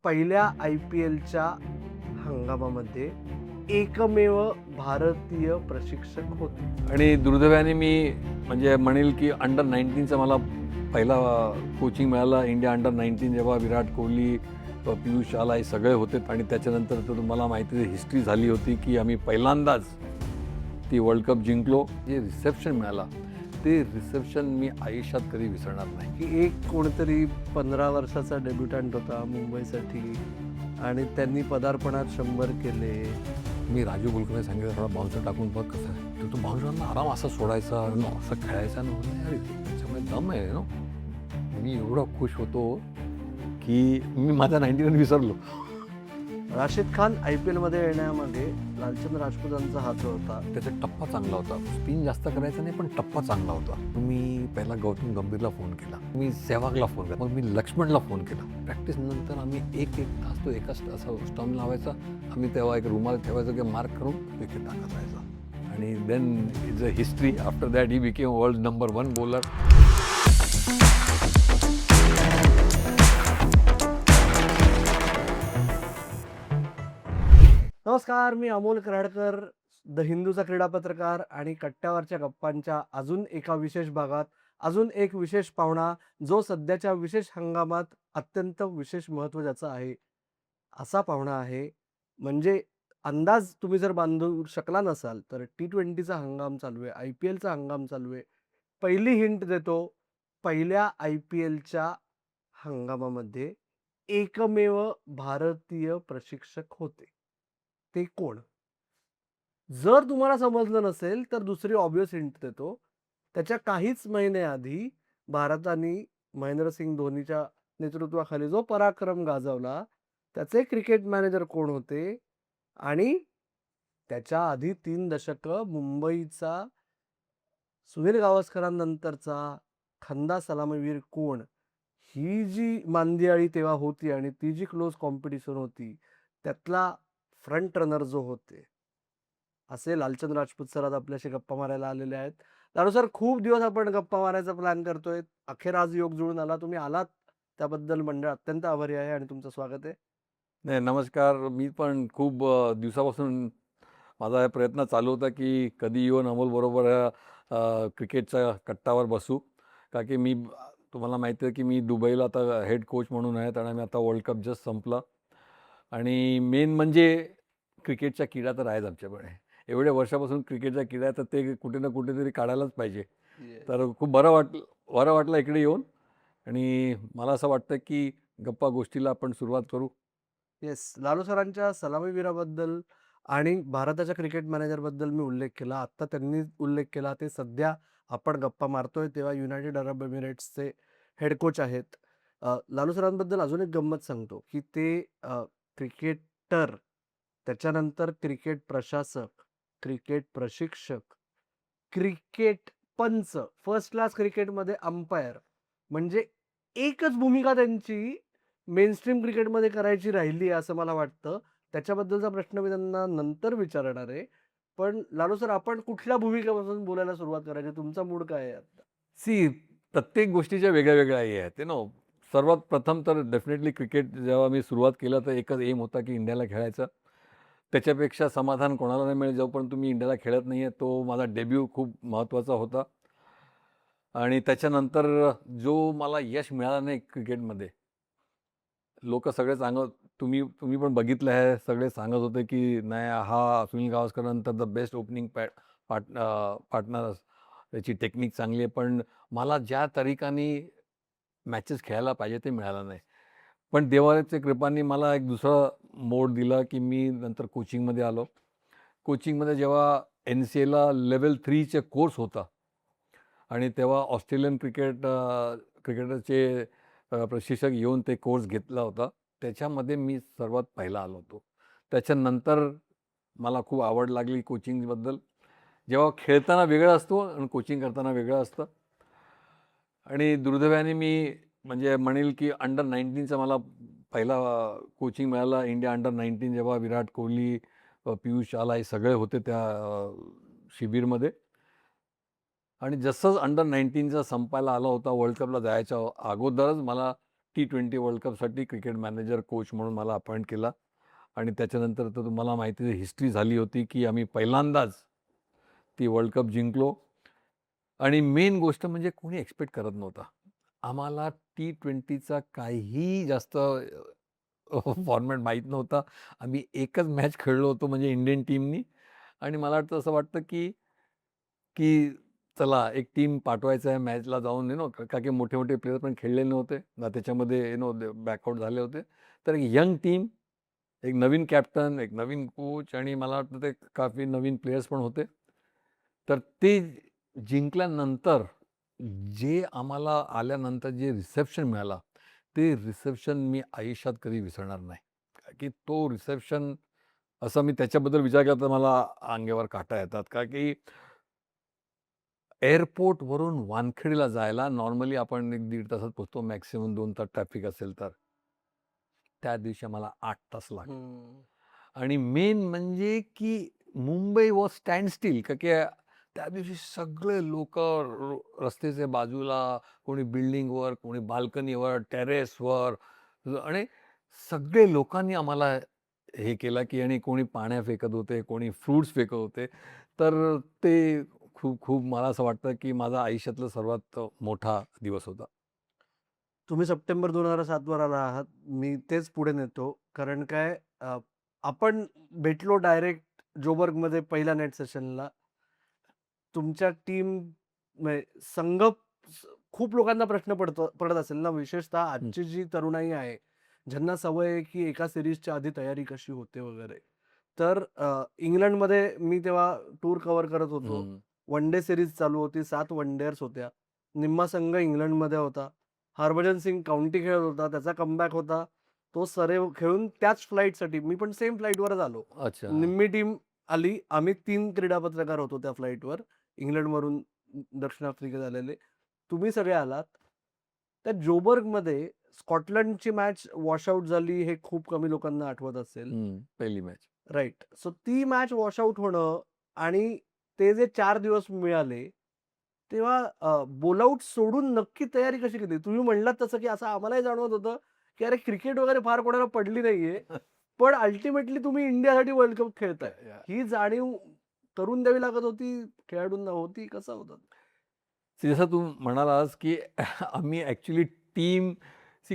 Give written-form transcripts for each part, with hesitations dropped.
पहिल्या IPLच्या हंगामामध्ये एकमेव भारतीय प्रशिक्षक होते. आणि दुर्दैवाने मी म्हणजे म्हणेल की अंडर 19चा मला पहिला कोचिंग मिळाला. इंडिया अंडर 19 जेव्हा विराट कोहली, पियुष शाला हे सगळे होते आणि त्याच्यानंतर तर तुम्हाला माहिती आहे हिस्ट्री झाली होती की आम्ही पहिल्यांदाच ती वर्ल्ड कप जिंकलो. जे रिसेप्शन मिळाला ते रिसेप्शन मी आयुष्यात कधी विसरणार नाही. की एक कोणतरी 15 वर्षाचा डेब्युटंट होता मुंबईसाठी आणि त्यांनी पदार्पणात 100 केले. मी राजू कुलकर्णी सांगितलं थोडा बाउन्सर टाकून बघ कसं आहे. तर तो बाउन्सरांना आराम असा सोडायचा असं खेळायचा ना. अरे त्याच्यामुळे दम आहे ना. मी एवढा खुश होतो की मी माझा 99 विसरलो. राशिद खान IPLमध्ये येण्यामागे लालचंद राजपूतांचा हात होता. त्याचा टप्पा चांगला होता. स्पिन जास्त करायचा नाही पण टप्पा चांगला होता. मी पहिला गौतम गंभीरला फोन केला, मी सेहवागला फोन केला, मग मी लक्ष्मणला फोन केला. प्रॅक्टिस नंतर आम्ही एक तास तो एका स्टंप लावायचा. आम्ही तेव्हा एक रुमाल ठेवायचा की मार्क करून विकेट टाकत राहायचा. आणि then is a history. After that he became world number 1 bowler. नमस्कार, मी अमोल कराडकर, द हिंदूचा क्रीडा पत्रकार आणि कट्ट्यावरच्या गप्पांच्या अजून एका विशेष भागात अजून एक विशेष पाहुणा, जो सध्याच्या विशेष हंगामात अत्यंत विशेष महत्त्व ज्याचा आहे, असा पाहुणा आहे. म्हणजे अंदाज तुम्ही जर बांधू शकला नसाल तर T20चा हंगाम चालू आहे, IPLचा हंगाम चालू आहे. पहिली हिंट देतो, पहिल्या IPLच्या हंगामामध्ये एकमेव भारतीय प्रशिक्षक होते. ते कोण? जर तुम्हाला समजलं नसेल तर दुसरी ऑब्व्हियस हिंट देतो. त्याच्या काहीच महिन्याआधी भारताने महेंद्रसिंग धोनीच्या नेतृत्वाखाली जो पराक्रम गाजवला, त्याचे क्रिकेट मॅनेजर कोण होते? आणि त्याच्या आधी 3 दशकं मुंबईचा सुनील गावस्करांनंतरचा खंदा सलामीवीर कोण? ही जी मांदियाळी तेव्हा होती आणि ती जी क्लोज कॉम्पिटिशन होती, त्यातला फ्रंट रनर जो होते, असे लालचंद राजपूत सर आज आपल्याशी गप्पा मारायला आलेले आहेत. लालू सर, खूप दिवस आपण गप्पा मारायचा प्लॅन करतोय. अखेर आज योग जुळून आला. तुम्ही आलात त्याबद्दल मंडळ अत्यंत आभारी आहे आणि तुमचं स्वागत आहे. नाही, नमस्कार. मी पण खूप दिवसापासून माझा हा प्रयत्न चालू होता की कधी येऊन अमोलबरोबर क्रिकेटच्या कट्टावर बसू. का की मी तुम्हाला माहिती आहे की मी दुबईला आता हेड कोच म्हणून आहे आणि आम्ही आता वर्ल्ड कप जस्ट संपला. आणि मेन म्हणजे क्रिकेटच्या किडा तर आहेच आमच्याकडे. एवढ्या वर्षापासून क्रिकेटच्या किडा तर ते कुठे ना कुठेतरी काढायलाच पाहिजे. तर खूप बरं वाटलं इकडे येऊन. आणि मला असं वाटतं की गप्पा गोष्टीला आपण सुरुवात करू. येस, लालू सरांच्या सलामीवीराबद्दल आणि भारताच्या क्रिकेट मॅनेजरबद्दल मी उल्लेख केला. आत्ता त्यांनी उल्लेख केला, ते सध्या आपण गप्पा मारतोय तेव्हा युनायटेड अरब एमिरेट्सचे हेड कोच आहेत. लालू सरांबद्दल अजून एक गंमत सांगतो, की ते क्रिकेटर, त्याच्यानंतर क्रिकेट प्रशासक, क्रिकेट प्रशिक्षक, क्रिकेट पंच, फर्स्ट क्लास क्रिकेटमध्ये अंपायर, म्हणजे एकच भूमिका त्यांची मेनस्ट्रीम क्रिकेटमध्ये करायची राहिली आहे असं मला वाटतं. त्याच्याबद्दलचा प्रश्न मी त्यांना नंतर विचारणार आहे. पण लालू सर, आपण कुठल्या भूमिकेपासून बोलायला सुरुवात करायची? तुमचा मूड काय आहे आता? प्रत्येक गोष्टीच्या वेगळ्या हे आहेत ते ना. सर्वात प्रथम तर डेफिनेटली क्रिकेट जेव्हा मी सुरुवात केलं तर एकच एम होता की इंडियाला खेळायचं. त्याच्यापेक्षा समाधान कोणाला नाही मिळेल जोपर्यंत तुम्ही इंडियाला खेळत नाही आहे. तो माझा डेब्यू खूप महत्त्वाचा होता. आणि त्याच्यानंतर जो मला यश मिळालं नाही क्रिकेटमध्ये, लोक सगळे तुम्ही तुम्ही पण बघितलं आहे, सगळे सांगत होते की नाही हा सुनील गावस्करनंतर द बेस्ट ओपनिंग पार्टनर, त्याची टेक्निक चांगली आहे. पण मला ज्या तरीकाने मॅचेस खेळायला पाहिजे ते मिळालं नाही. पण देवाच्या कृपाने मला एक दुसरा मोड दिला की मी नंतर कोचिंगमध्ये आलो. कोचिंगमध्ये जेव्हा NCAला लेवल 3चे कोर्स होता आणि तेव्हा ऑस्ट्रेलियन क्रिकेटरचे प्रशिक्षक येऊन ते कोर्स घेतला होता. त्याच्यामध्ये मी सर्वात पहिला आलो होतो. त्याच्यानंतर मला खूप आवड लागली कोचिंगबद्दल. जेव्हा खेळताना वेगळं असतो आणि कोचिंग करताना वेगळं असतं. आणि दुर्दैवाने मी म्हणजे म्हणेल की अंडर 19चा मला पहिला कोचिंग मिळाला. इंडिया अंडर 19 जेव्हा विराट कोहली, पियुष शाला हे सगळे होते त्या शिबिरमध्ये. आणि जसंच अंडर 19चा संपायला आला होता, वर्ल्ड कपला जायच्या अगोदरच मला T20 वर्ल्ड कपसाठी क्रिकेट मॅनेजर, कोच म्हणून मला अपॉइंट केला आणि त्याच्यानंतर तर तुम्हाला माहिती आहे हिस्ट्री झाली होती, की आम्ही पहिल्यांदाच ती वर्ल्ड कप जिंकलो आणि मेन गोष्ट म्हणजे कोणी एक्सपेक्ट करत नव्हता. आम्हाला T20चा काहीही जास्त फॉर्मॅट माहीत नव्हता. आम्ही एकच मॅच खेळलो होतो म्हणजे इंडियन टीमनी आणि मला वाटतं असं वाटतं, की चला एक टीम पाठवायचं आहे मॅचला जाऊन का की मोठे-मोठे प्लेयर पण खेळलेले नव्हते. त्याच्यामध्ये बॅकआउट झाले होते. तर एक यंग टीम, एक नवीन कॅप्टन, एक नवीन कोच आणि मला वाटतं ते काफी नवीन प्लेयर्स पण होते. तर ते जिंकल्यानंतर जे आम्हाला आल्यानंतर जे रिसेप्शन मिळाला, ते रिसेप्शन मी आयुष्यात कधी विसरणार नाही. कारण की तो रिसेप्शन असं मी त्याच्याबद्दल विचार केला तर मला अंगावर काटा येतात. का की एअरपोर्टवरून वानखेडेला जायला नॉर्मली आपण 1-1.5 तासात पोहोचतो, मॅक्सिमम 2 तास ट्रॅफिक असेल तर. त्या दिवशी आम्हाला 8 तास लागले. हं. आणि मेन म्हणजे की मुंबई वॉज स्टँड स्टिल का की त्या दिवशी सगळे लोकं रस्त्याच्या बाजूला, कोणी बिल्डिंगवर, कोणी बाल्कनीवर, टेरेसवर आणि सगळे लोकांनी आम्हाला हे केलं की आणि कोणी पाण्या फेकत होते, कोणी फ्रुट्स फेकत होते. तर ते खूप खूप मला असं वाटतं की माझा आयुष्यातला सर्वात मोठा दिवस होता. तुम्ही सप्टेंबर 2007 वर आला आहात. मी तेच पुढे नेतो. कारण काय आपण भेटलो डायरेक्ट जोबर्गमध्ये पहिल्या नेट सेशनला. तुमच्या टीम म्हणजे संघ खूप लोकांना प्रश्न पडत असेल ना, विशेषतः हं, आजची जी तरुणाई आहे, ज्यांना सवय आहे की एका सीरीजच्या आधी तयारी कशी होते वगैरे. तर इंग्लंडमध्ये मी तेव्हा टूर कव्हर करत होतो. हं. वन डे सीरीज चालू होती. 7 वन डेअर्स होत्या. निम्मा संघ इंग्लंडमध्ये होता. हरभजन सिंग काउंटी खेळत होता. त्याचा कमबॅक होता. तो सरेव खेळून त्याच फ्लाइटसाठी मी पण सेम फ्लाइटवरच आलो. अच्छा. निम्मी टीम आली. आम्ही 3 क्रीडा पत्रकार होतो त्या फ्लाइटवर. इंग्लंडवरून दक्षिण आफ्रिकेत आलेले. तुम्ही सगळे आलात. त्या जोबर्गमध्ये स्कॉटलंडची मॅच वॉशआउट झाली हे खूप कमी लोकांना आठवत असेल. पहिली मॅच. राइट. सो ती मॅच वॉशआउट होणं आणि ते जे 4 दिवस मिळाले, तेव्हा बोलआउट सोडून नक्की तयारी कशी केली? तुम्ही म्हणलात तसं, की असं आम्हालाही जाणवत होतं, की अरे क्रिकेट वगैरे फार कोणाला पडली नाहीये. पण अल्टिमेटली तुम्ही इंडियासाठी वर्ल्ड कप खेळताय. ही जाणीव करून द्यावी लागत होती, खेळाडूंना होती, कसं होतं? जसं तू म्हणालास, की आम्ही ॲक्चुअली टीम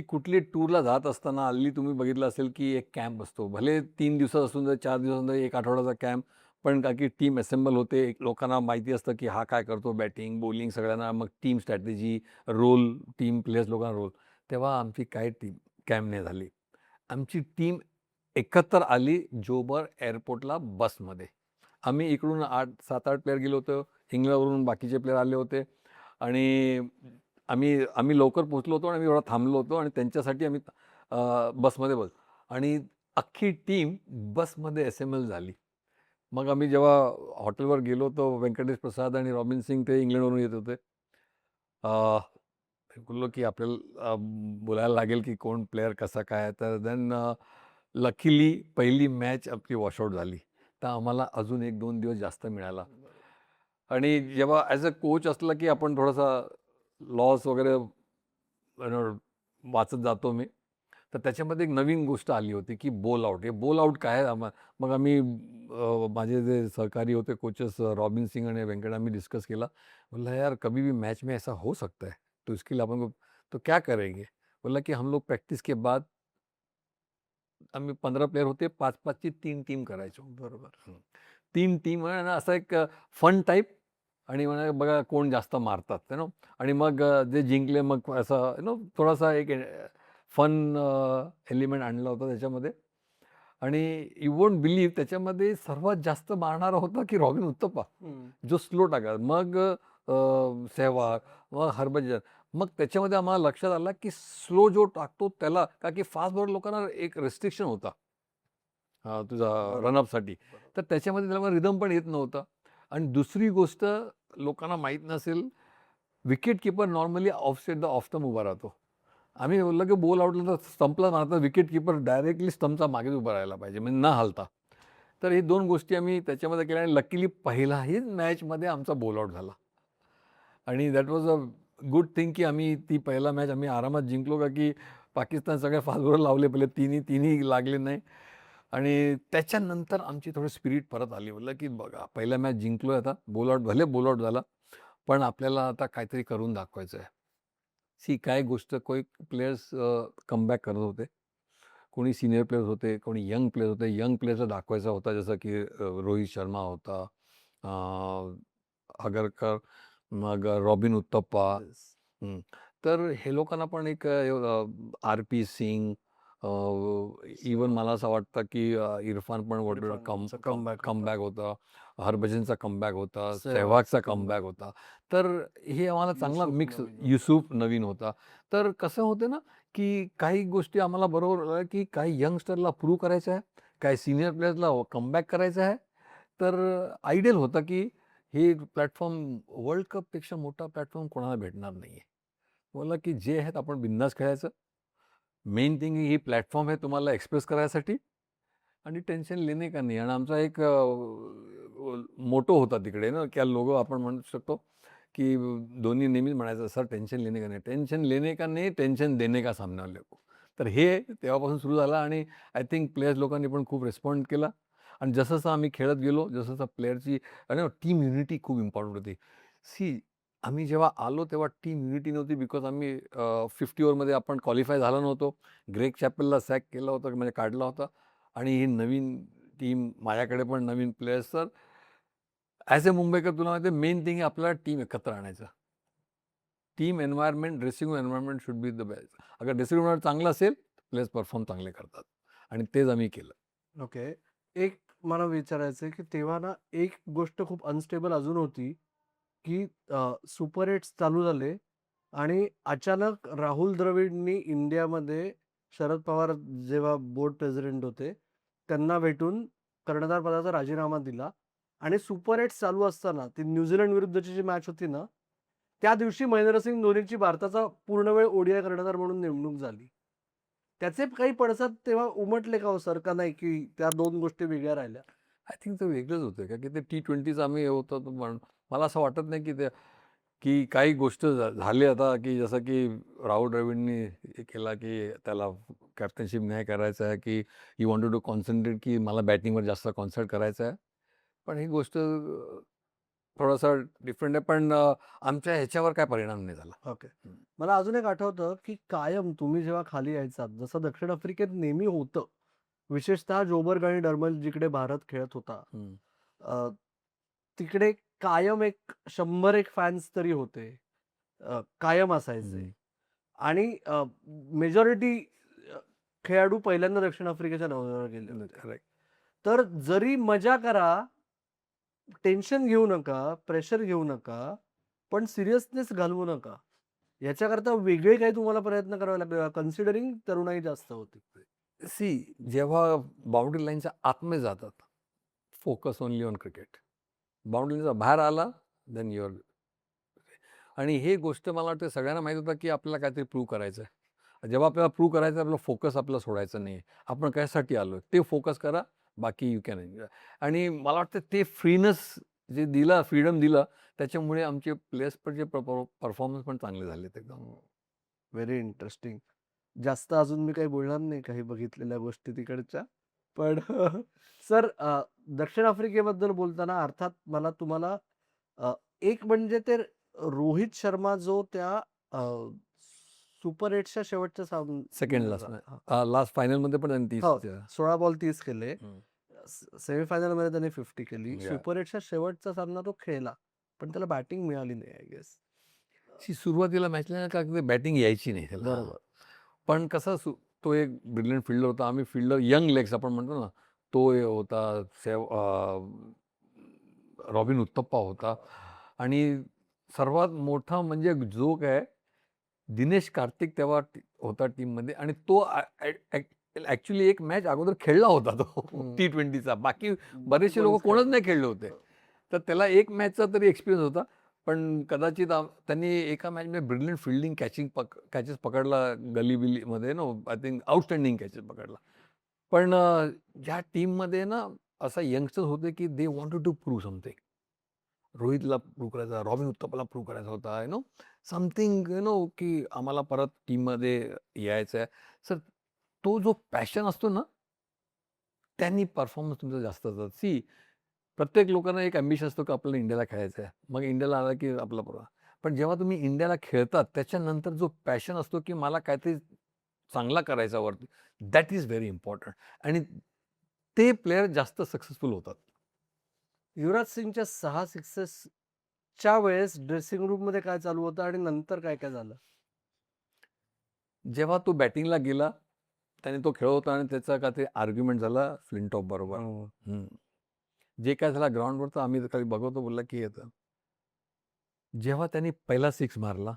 कुठली टूरला जात असताना हल्ली तुम्ही बघितलं असेल, की एक कॅम्प असतो. भले 3 दिवसाचा असून दे, 4 दिवस असून दे, 1 आठवड्याचा कॅम्प. पण का की टीम असेंबल होते. लोकांना माहिती असतं, की हा काय करतो बॅटिंग, बॉलिंग सगळ्यांना मग team strategy, role, team players लोकांना रोल. तेव्हा आमची काही टीम कॅम्प नाही झाली. आमची टीम एकत्र आली जोबर एअरपोर्टला बसमध्ये. आम्ही इकडून 7-8 प्लेयर गेलो होतो. इंग्लंडवरून बाकीचे प्लेयर आले होते आणि आम्ही आम्ही लवकर पोहोचलो होतो आणि आम्ही एवढा थांबलो होतो आणि त्यांच्यासाठी आम्ही बसमध्ये आणि अख्खी टीम बसमध्ये असेंबल झाली. मग आम्ही जेव्हा हॉटेलवर गेलो होतो, व्यंकटेश प्रसाद आणि रॉबिन सिंग ते इंग्लंडवरून येत होते. अ, बोललो की आपल्याला बोलायला लागेल की कोण प्लेयर कसा काय. तर देन लकीली पहिली मॅच आपली वॉशआउट झाली. तर आम्हाला अजून 1-2 दिवस जास्त मिळाला. आणि जेव्हा ॲज अ कोच असलं की आपण थोडासा लॉस वगैरे वाचत जातो मी. तर त्याच्यामध्ये एक नवीन गोष्ट आली होती की बॉल आउट. हे बॉल आउट काय आहे? मग आम्ही माझे जे सहकारी होते कोचेस रॉबिन सिंग आणि वेंकट आम्ही डिस्कस केला. बोला यार कभी भी मैच में ऐसा हो सकता है. तो इसके लिए अपन को तो क्या करेंगे? बोला की हम लोग प्रैक्टिस के बाद आम्ही 15 प्लेयर होते. 5-5 ची 3 टीम करायचो. बरोबर. हं. 3 टीम आहे ना असा एक फन टाइप आणि म्हणा बघा कोण जास्त मारतात आणि मग जे जिंकले मग असं थोडासा एक फन एलिमेंट आणला होता त्याच्यामध्ये आणि यू वोंट बिलीव्ह त्याच्यामध्ये सर्वात जास्त मारणारा होता की रॉबिन उत्तपा, हं. जो स्लो टाका. मग सेहवाग, मग हरभजन. मग त्याच्यामध्ये आम्हाला लक्षात आलं की स्लो जो टाकतो त्याला का की फास्ट बॉलर लोकांना एक रिस्ट्रिक्शन होता. तुझा बरोबर, रनअपसाठी. बरोबर. तर त्याच्यामध्ये त्याला रिदम पण येत नव्हता आणि दुसरी गोष्ट लोकांना माहीत नसेल, wicket keeper normally of side the off stump उभा राहतो. आम्ही बोललो की बॉल आउटला तर स्टंपला मारता विकेट कीपर डायरेक्टली स्टंपच्या मागेच उभा राहायला पाहिजे, म्हणजे न हलता. तर हे 2 गोष्टी आम्ही त्याच्यामध्ये केल्या आणि लकीली पहिल्याही मॅचमध्ये आमचा बॉल आउट झाला. आणि that was a good thing की आम्ही ती पहिला मॅच आम्ही आरामात जिंकलो का की पाकिस्तान सगळे फास्ट बॉलर लावले, पहिले तिन्ही लागले नाही. आणि त्याच्यानंतर आमची थोडी स्पिरिट परत आली. म्हटलं की बघा पहिला मॅच जिंकलोय, आता भले बोल आउट झाला, पण आपल्याला आता काहीतरी करून दाखवायचं आहे. काय गोष्ट, काही प्लेयर्स कमबॅक करत होते, कोणी सिनियर प्लेयर्स होते, कोणी यंग प्लेयर्स होते. यंग प्लेयर्सचा दाखवायचा होता, जसं की रोहित शर्मा होता, आगरकर, मग रॉबिन उत्तप्पा. येस. हं. तर हे लोकांना पण एक आर.पी. सिंग, इव्हन मला असं वाटतं की इरफान पण इरफानचा कमबॅक होता. कमबॅक होता, हरभजनचा कमबॅक होता, सहवागचा सेहवागचा comeback. कमबॅक होता. तर हे आम्हाला चांगला युसूफ मिक्स, नवीन होता. युसूफ नवीन होता. तर कसं होतं ना, की काही गोष्टी आम्हाला बरोबर आल्या, की काही यंगस्टरला प्रूव्ह करायचं आहे, काही सीनियर प्लेयर्सला कमबॅक करायचं आहे. तर आयडियल होतं की हे प्लॅटफॉर्म वर्ल्ड कपपेक्षा मोठा प्लॅटफॉर्म कोणाला भेटणार नाही आहे. बोलला की जे आहेत आपण बिंदास खेळायचं. मेन थिंग ही प्लॅटफॉर्म आहे तुम्हाला एक्सप्रेस करायसाठी, आणि टेन्शन लेणे का नाही. आणि आमचा एक मोटो होता तिकडे ना, की लोगो आपण म्हणू शकतो, की दोन्ही नेहमीच म्हणायचं, सर टेन्शन लेणे का नाही, टेन्शन लेणे का नाही, टेन्शन देणे का सामने वाले को. तर हे तेव्हापासून सुरू झालं, आणि आय थिंक प्लेयर्स लोकांनी पण खूप रिस्पॉन्ड केला. आणि जसं आम्ही खेळत गेलो, जसं प्लेयरची आणि टीम युनिटी खूप इम्पॉर्टंट होती. आम्ही जेव्हा आलो तेव्हा टीम युनिटी नव्हती, बिकॉज आम्ही 50 ओव्हरमध्ये आपण क्वालिफाय झालो नव्हतो. ग्रेग चॅपेलला सॅक केलं होतं, म्हणजे काढला होता. आणि ही नवीन टीम, माझ्याकडे पण नवीन प्लेयर्स. तर ॲज अ मुंबईकर तुला माहिती आहे, मेन थिंग आपल्याला टीम एकत्र आणायचं. Team environment, dressing room environment should be the best. अगर ड्रेसिंग रूम चांगलं असेल, प्लेयर्स परफॉर्म चांगले करतात, आणि तेच आम्ही केलं. ओके. एक मला विचारायचं आहे, की तेव्हा ना एक गोष्ट खूप अनस्टेबल अजून होती, की सुपर 8 चालू झाले आणि अचानक राहुल द्रविडनी इंडियामध्ये शरद पवार जेव्हा बोर्ड प्रेसिडेंट होते, त्यांना भेटून कर्णधार पदाचा राजीनामा दिला आणि सुपर 8 चालू असताना ती न्यूझीलंड विरुद्धची जी मॅच होती ना, त्या दिवशी महेंद्रसिंग धोनीची भारताचा पूर्णवेळ ओडीआय कर्णधार म्हणून नेमणूक झाली. त्याचे काही पडसाद तेव्हा उमटले का हो सर, का नाही, की त्या 2 गोष्टी वेगळ्या राहिल्या? आय थिंक ते वेगळंच होतं का, की ते T20चं आम्ही होतं, मला असं वाटत नाही की की काही गोष्ट झाली आता, की जसं की राहुल द्रविडनी हे केला, की त्याला कॅप्टनशिप नाही करायचं आहे, की ही वॉन्टेड टू कॉन्सन्ट्रेट, की मला बॅटिंगवर जास्त कॉन्सन्ट्रेट करायचं आहे. पण ही गोष्ट थोडासा डिफरंट आहे, पण आमच्या ह्याच्यावर काय परिणाम नाही झाला. ओके. मला अजून एक आठवतं, की कायम तुम्ही जेव्हा खाली यायचात, जसं दक्षिण आफ्रिकेत नेहमी होतं, विशेषतः जोबर्ग आणि डर्मल जिकडे भारत खेळत होता, हम्म. अ, तिकडे कायम एक 100 एक फॅन्स तरी होते. कायम असायचे. हम्म. आणि मेजॉरिटी खेळाडू पहिल्यांदा दक्षिण आफ्रिकेच्या दौऱ्यावर गेले होते. करेक्ट. तर जरी मजा करा, टेन्शन घेऊ नका, प्रेशर घेऊ नका, पण सिरियसनेस घालवू नका. याच्याकरता वेगळे काही तुम्हाला प्रयत्न करावे लागले, कन्सिडरिंग तरुणाई जास्त होती. जेव्हा बाउंड्री लाईनच्या आतमध्ये जातात, focus only on cricket. Boundary लाईनचा बाहेर आला, देन युअर. आणि हे गोष्ट मला वाटतं सगळ्यांना माहीत होतं, की आपल्याला काहीतरी प्रूव्ह करायचं आहे. जेव्हा आपल्याला प्रूव्ह करायचं आहे, आपला फोकस आपल्याला सोडायचं नाही. आपण कशासाठी आलो आहे ते फोकस करा, बाकी यू कॅन एन्जॉय. आणि मला वाटतं ते फ्रीनेस जे दिला, फ्रीडम दिला, त्याच्यामुळे आमचे प्लेयर्स पण जे परफॉर्मन्स पण चांगले झालेत एकदम. Very interesting. जास्त अजून मी काही बोलणार नाही, काही बघितलेल्या गोष्टी तिकडच्या. पण सर, दक्षिण आफ्रिकेबद्दल बोलताना अर्थात मला तुम्हाला एक म्हणजे ते रोहित शर्मा जो त्या सुपर 8च्या शेवटच्या सेकंड लास्ट फायनलमध्ये पण त्यांनी हो, 30. 16 बॉल 30 केले. हम्म. सेमीफायनलमध्ये त्याने 50 केली. Yeah. सुपर 8च्या शेवटचा सामना तो खेळला. पण त्याला बॅटिंग मिळाली नाही आय गेस. सुरुवातीला मॅचला का बॅटिंग यायची नाही त्याला. बरोबर. पण कसा तो एक ब्रिलियंट फिल्डर होता. आम्ही फिल्डर यंग लेग्स आपण म्हणतो ना, तो होता. रॉबिन उत्तप्पा होता. आणि सर्वात मोठा म्हणजे जोक आहे, दिनेश कार्तिक तेव्हा होता टीममध्ये, आणि तो ॲक्च्युली एक मॅच अगोदर खेळला होता तो T20चा. बाकी बरेचसे लोक कोणच नाही खेळले होते. तर त्याला एक मॅचचा तरी एक्सपिरियन्स होता. पण कदाचित त्यांनी एका मॅचमध्ये ब्रिलियंट फिल्डिंग कॅचेस पकडला गली-बिलीमध्ये ना, आय थिंक आउटस्टँडिंग कॅचेस पकडला. पण ज्या टीममध्ये ना असा यंगस्टर्स होते, की they wanted to prove something. रोहितला प्रूव्ह करायचा, रॉबिन उत्तपाला प्रूव्ह करायचा होता, समथिंग की आम्हाला परत टीममध्ये यायचं आहे. सर तो जो पॅशन असतो ना, त्यांनी परफॉर्मन्स तुमचा जास्त असतात. प्रत्येक लोकांना एक ॲम्बिशन असतो की आपल्याला इंडियाला खेळायचं आहे. मग इंडियाला आला की आपला बरोबर. पण जेव्हा तुम्ही इंडियाला खेळतात त्याच्यानंतर जो पॅशन असतो की मला काहीतरी चांगला करायचा वरती, दॅट इज व्हेरी इम्पॉर्टंट. आणि ते प्लेयर जास्त सक्सेसफुल होतात. युवराज सिंगच्या 6 सिक्सेसच्या वेळेस ड्रेसिंग रूममध्ये काय चालू होतं आणि नंतर काय काय झालं? जेव्हा तो बॅटिंगला गेला, त्याने तो खेळत होता आणि त्याचा काहीतरी आर्ग्युमेंट झाला फ्लिंटॉफ बरोबर. हो. जे काय झालं ग्राउंडवर तर आम्ही खाली बघतो, बोलला की येतं. जेव्हा त्यांनी पहिला सिक्स मारला,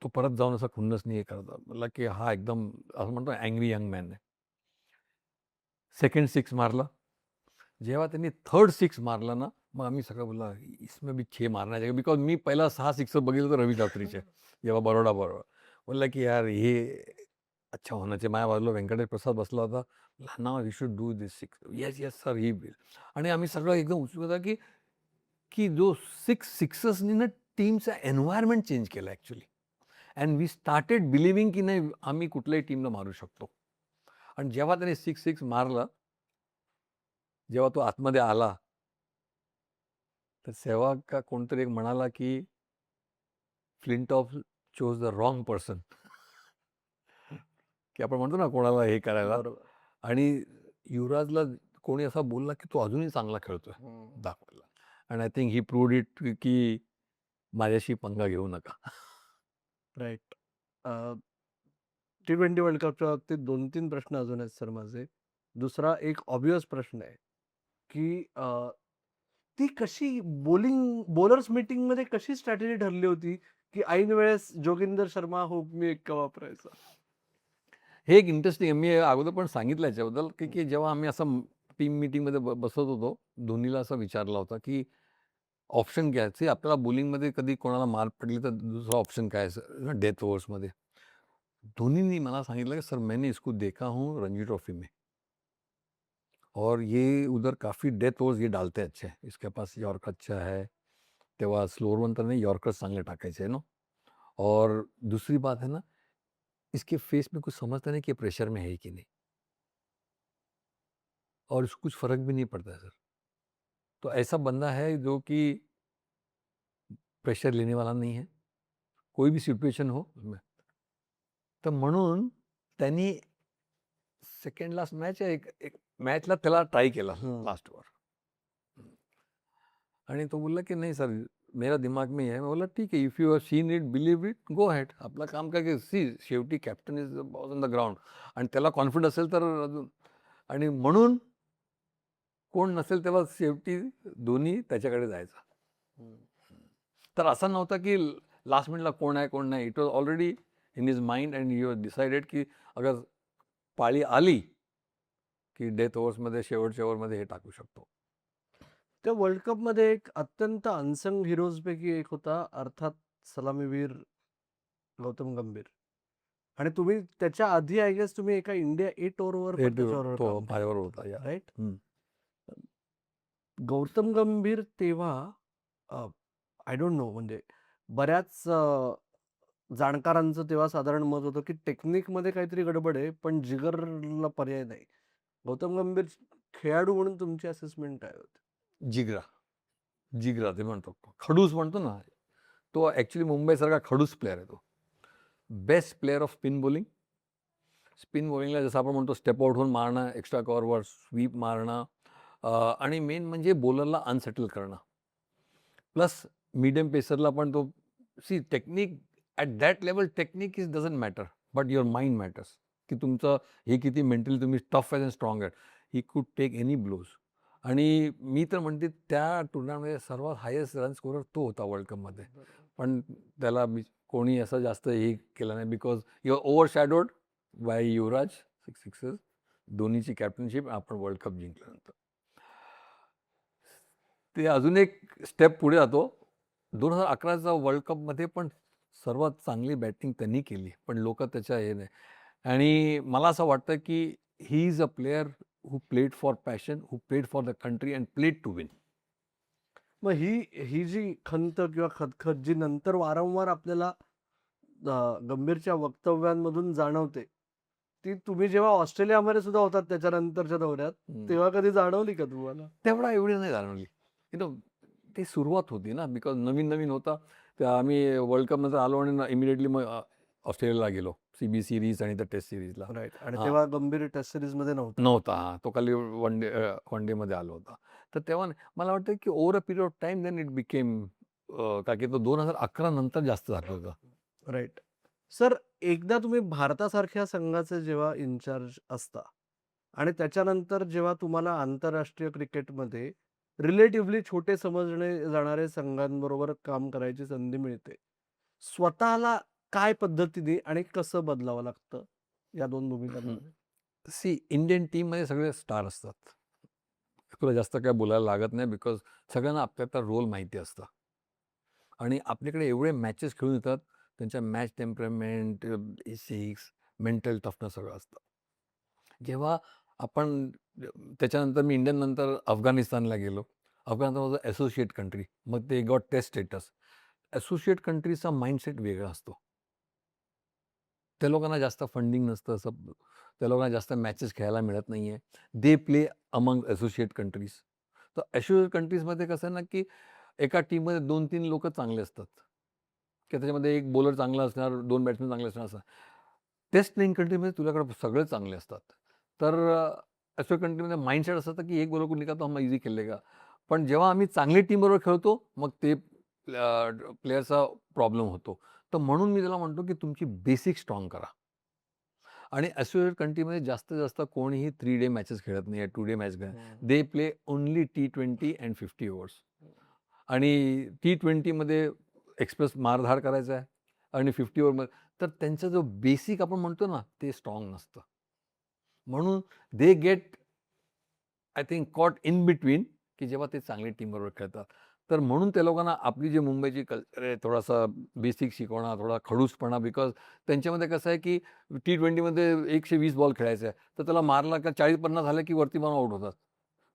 तो परत जाऊन असा खुन्नसनी हे करत होता. बोलला की हा एकदम असं म्हणतो अँग्री यंग मॅन आहे. सेकंड सिक्स मारला. जेव्हा त्यांनी थर्ड सिक्स मारला ना, मग आम्ही सगळं बोलला इसमें भी 6 मारना चाहिए, बिकॉज मी पहिला 6 सिक्स बघितलं तर रवी शास्त्रीचे जेव्हा बरोडा बरोबर. बोलला की यार हे अच्छा होना चाहिए. माझ्या बाजूला व्यंकटेश प्रसाद बसला होता. Now you should do this six. Yes yes sir he will. आणि आम्ही सगळं एकदम उत्सुक होता की की जो 6 सिक्सेसनी ना टीमचा एन्व्हायरमेंट चेंज केला actually. And we started believing की नाही आम्ही कुठल्याही टीमला मारू शकतो. आणि जेव्हा त्याने 6 मारलं, जेव्हा तो आतमध्ये आला, तर सेहवाग का कोणतरी एक म्हणाला की Flintoff chose the wrong person. की आपण म्हणतो ना कोणाला हे करायला. बरोबर. आणि युवराजला कोणी असा बोलला की तो अजूनही चांगला खेळतोय दाखवायला. And I think he proved it की माझ्याशी पंगा घेऊ नका. राइट. T20 वर्ल्ड कपच्या बाबतीत 2-3 प्रश्न अजून आहेत सर माझे. दुसरा एक ऑब्व्हियस प्रश्न आहे, की ती कशी बॉलर्स मीटिंगमध्ये कशी स्ट्रॅटेजी ठरली होती, की ऐन वेळेस जोगिंदर शर्मा हुकमी एक्का वापरायचा? हे एक इंटरेस्टिंग आहे. मी अगोदर पण सांगितलं याच्याबद्दल की जेव्हा आम्ही असं टीम मीटिंगमध्ये बसत होतो, धोनीला असं विचारला होता की ऑप्शन घ्यायचे आपल्याला बॉलिंगमध्ये कधी कोणाला मार पडली तर दुसरा ऑप्शन काय आहे डेथ ओव्हर्समध्ये. धोनीने मला सांगितलं की सर मैंने इसको देखा हूँ रणजी ट्रॉफी में और ये उधर काफ़ी डेथ ओव्हर्स ये डालते अच्छे हैं. इसके पास यॉर्कर अच्छा है. तेव्हा स्लोअर वन तर नाही, यॉर्कर्स चांगले टाकायचे ना. और दूसरी बात है ना, इसके फेस में कुछ समझता नहीं कि प्रेशर में है कि नहीं, और इसको कुछ फ़र्क भी नहीं पड़ता है सर. तो ऐसा बंदा है जो कि प्रेशर लेने वाला नहीं है, कोई भी सिच्युएशन हो उसमें. तर म्हणून त्यांनी सेकंड लास्ट मॅच एक एक मॅचला त्याला ट्राय केला लास्टवर. आणि तो बोलला की नाही सर मेरा दिमाग में है. मैं बोला ठीक आहे, if you have seen it believe it go had. आपलं काम काय की शेवटी captain is boss on the ground. आणि त्याला कॉन्फिडन्स असेल तर अजून. आणि म्हणून कोण नसेल तेव्हा शेवटी धोनी त्याच्याकडे जायचा. तर असं नव्हतं की लास्ट मिनिटला कोण आहे कोण नाही. It was already in his mind and you decided की अगर पाळी आली की डेथ ओव्हर्समध्ये शेवटच्या ओव्हरमध्ये हे टाकू शकतो. त्या वर्ल्ड कपमध्ये एक अत्यंत अनसंग हिरोजपैकी एक होता, अर्थात सलामीवीर गौतम गंभीर. आणि तुम्ही त्याच्या आधी आय गेस तुम्ही एका इंडिया ए टूरवर पण त्याच्याबरोबर तो काम केलं माझ्यावर होतं, होता या. राईट? गौतम गंभीर तेव्हा आय डोंट नो, म्हणजे बऱ्याच जाणकारांचं तेव्हा साधारण मत होतं की टेक्निकमध्ये काहीतरी गडबड आहे, पण जिगरला पर्याय नाही. गौतम गंभीर खेळाडू म्हणून तुमची असेसमेंट काय होती? जिगरा ते म्हणतो, खडूस म्हणतो ना, तो ॲक्च्युली मुंबईसारखा खडूस प्लेअर आहे तो. Best player of spin bowling. Spin बॉलिंगला जसं आपण म्हणतो स्टेप आउट होऊन मारणं, एक्स्ट्रा कव्हरवर स्वीप मारणं, आणि मेन म्हणजे बॉलरला अनसेटल करणं. प्लस मीडियम पेसरला पण तो technique at that level technique is doesn't matter, but your mind matters. की तुमचं हे किती मेंटली तुम्ही टफ आहे अँड स्ट्रॉंग आहे. He could take any blows. आणि मी तर म्हणते त्या टुर्नामेंटमध्ये सर्वात हायेस्ट रन स्कोरर तो होता वर्ल्ड कपमध्ये. पण त्याला कोणी असं जास्त हे केलं नाही, because you overshadowed by Yuvraj 6 sixes, धोनीची कॅप्टनशिप, आपण वर्ल्ड कप जिंकल्यानंतर. ते अजून एक स्टेप पुढे जातो. 2011चा वर्ल्ड कपमध्ये पण सर्वात चांगली बॅटिंग त्यांनी केली, पण लोक त्याच्या हे नाही. आणि मला असं वाटतं की he is a player who played for passion, who played for the country and played to win. मग ही जी खंत किंवा खदखद जी नंतर वारंवार आपल्याला गंभीरच्या वक्तव्यांमधून जाणवते, ती तुम्ही जेव्हा ऑस्ट्रेलियामध्ये सुद्धा होतात त्याच्यानंतरच्या दौऱ्यात, हं. तेव्हा कधी जाणवली का तुम्हाला? तेवढा एवढी नाही जाणवली. ती सुरुवात होती ना, बिकॉज नवीन-नवीन होता. तर आम्ही वर्ल्ड कप नंतर आलो आणि इमिडिएटली मग ऑस्ट्रेलियाला गेलो. सीबी सीरीज आणि त्या टेस्ट सीरीजला. राइट. आणि हां, तेव्हा गंभीर टेस्ट सीरीजमध्ये नव्हता. नव्हता. हां, तो खाली वन डेमध्ये आला होता. तर तेव्हा मला वाटतं की over a period of time then it became कारण की तो 2011 नंतर जास्त झालं होतं. राइट. सर, एकदा तुम्ही भारतासारख्या संघाचे जेव्हा इन्चार्ज असता आणि त्याच्यानंतर जेव्हा तुम्हाला आंतरराष्ट्रीय क्रिकेटमध्ये रिलेटिव्हली छोटे समजले जाणारे संघांबरोबर काम करायची संधी मिळते. स्वतःला काय पद्धतीने आणि कसं बदलावं लागतं या 2 भूमिकांमध्ये? इंडियन टीममध्ये सगळे स्टार असतात. तुला जास्त काय बोलायला लागत नाही बिकॉज सगळ्यांना आपल्या रोल माहिती असतं. आणि आपल्याकडे एवढे मॅचेस खेळून येतात, त्यांच्या match temperament, basics, mental toughness सगळं असतं. जेव्हा आपण त्याच्यानंतर मी इंडियन नंतर अफगाणिस्तानला गेलो. Afghanistan was a associate country. मग ते गॉट टेस्ट स्टेटस. असोसिएट कंट्रीचा माइंडसेट वेगळा असतो. त्या लोकांना जास्त फंडिंग नसतं, त्या लोकांना जास्त मॅचेस खेळायला मिळत नाही आहे. They play among associate countries. तर असोसिएट कंट्रीजमध्ये कसं आहे ना, की एका टीममध्ये 2-3 लोकं चांगले असतात. की त्याच्यामध्ये एक बॉलर चांगला असणार, 2 बॅट्समन चांगले असणार असं. टेस्ट प्लेइंग कंट्रीमध्ये तुझ्याकडे सगळे चांगले असतात. तर असोसिएट कंट्रीमध्ये माइंडसेट असं असतं, की एक बॉलर को निकाला तो हम ईझी खेलेगा. पण जेव्हा आम्ही चांगली टीमबरोबर खेळतो, मग ते प्लेयरचा प्रॉब्लेम होतो. तर म्हणून मी त्याला म्हणतो, की तुमची बेसिक स्ट्राँग करा. आणि असोसिएट कंट्रीमध्ये जास्तीत जास्त कोणीही 3 डे मॅचेस खेळत नाही आहे, 2 डे मॅच खेळत. हं. They play only T20 and 50 overs. आणि T20मध्ये एक्सप्रेस मारधाड करायचा आहे आणि 50 ओव्हरमध्ये तर त्यांचा जो बेसिक आपण म्हणतो ना, ते स्ट्राँग नसतं. म्हणून they get I think caught in between, की जेव्हा ते चांगली टीमबरोबर खेळतात. तर म्हणून त्या लोकांना आपली जी मुंबईची कल्चर आहे, थोडासा बेसिक शिकवणं, थोडा खडूसपणा बिकॉज त्यांच्यामध्ये कसं आहे, की T20मध्ये 120 बॉल खेळायचा आहे. तर त्याला मारला का 40-50 झाले, की वरती मारून आउट होतात.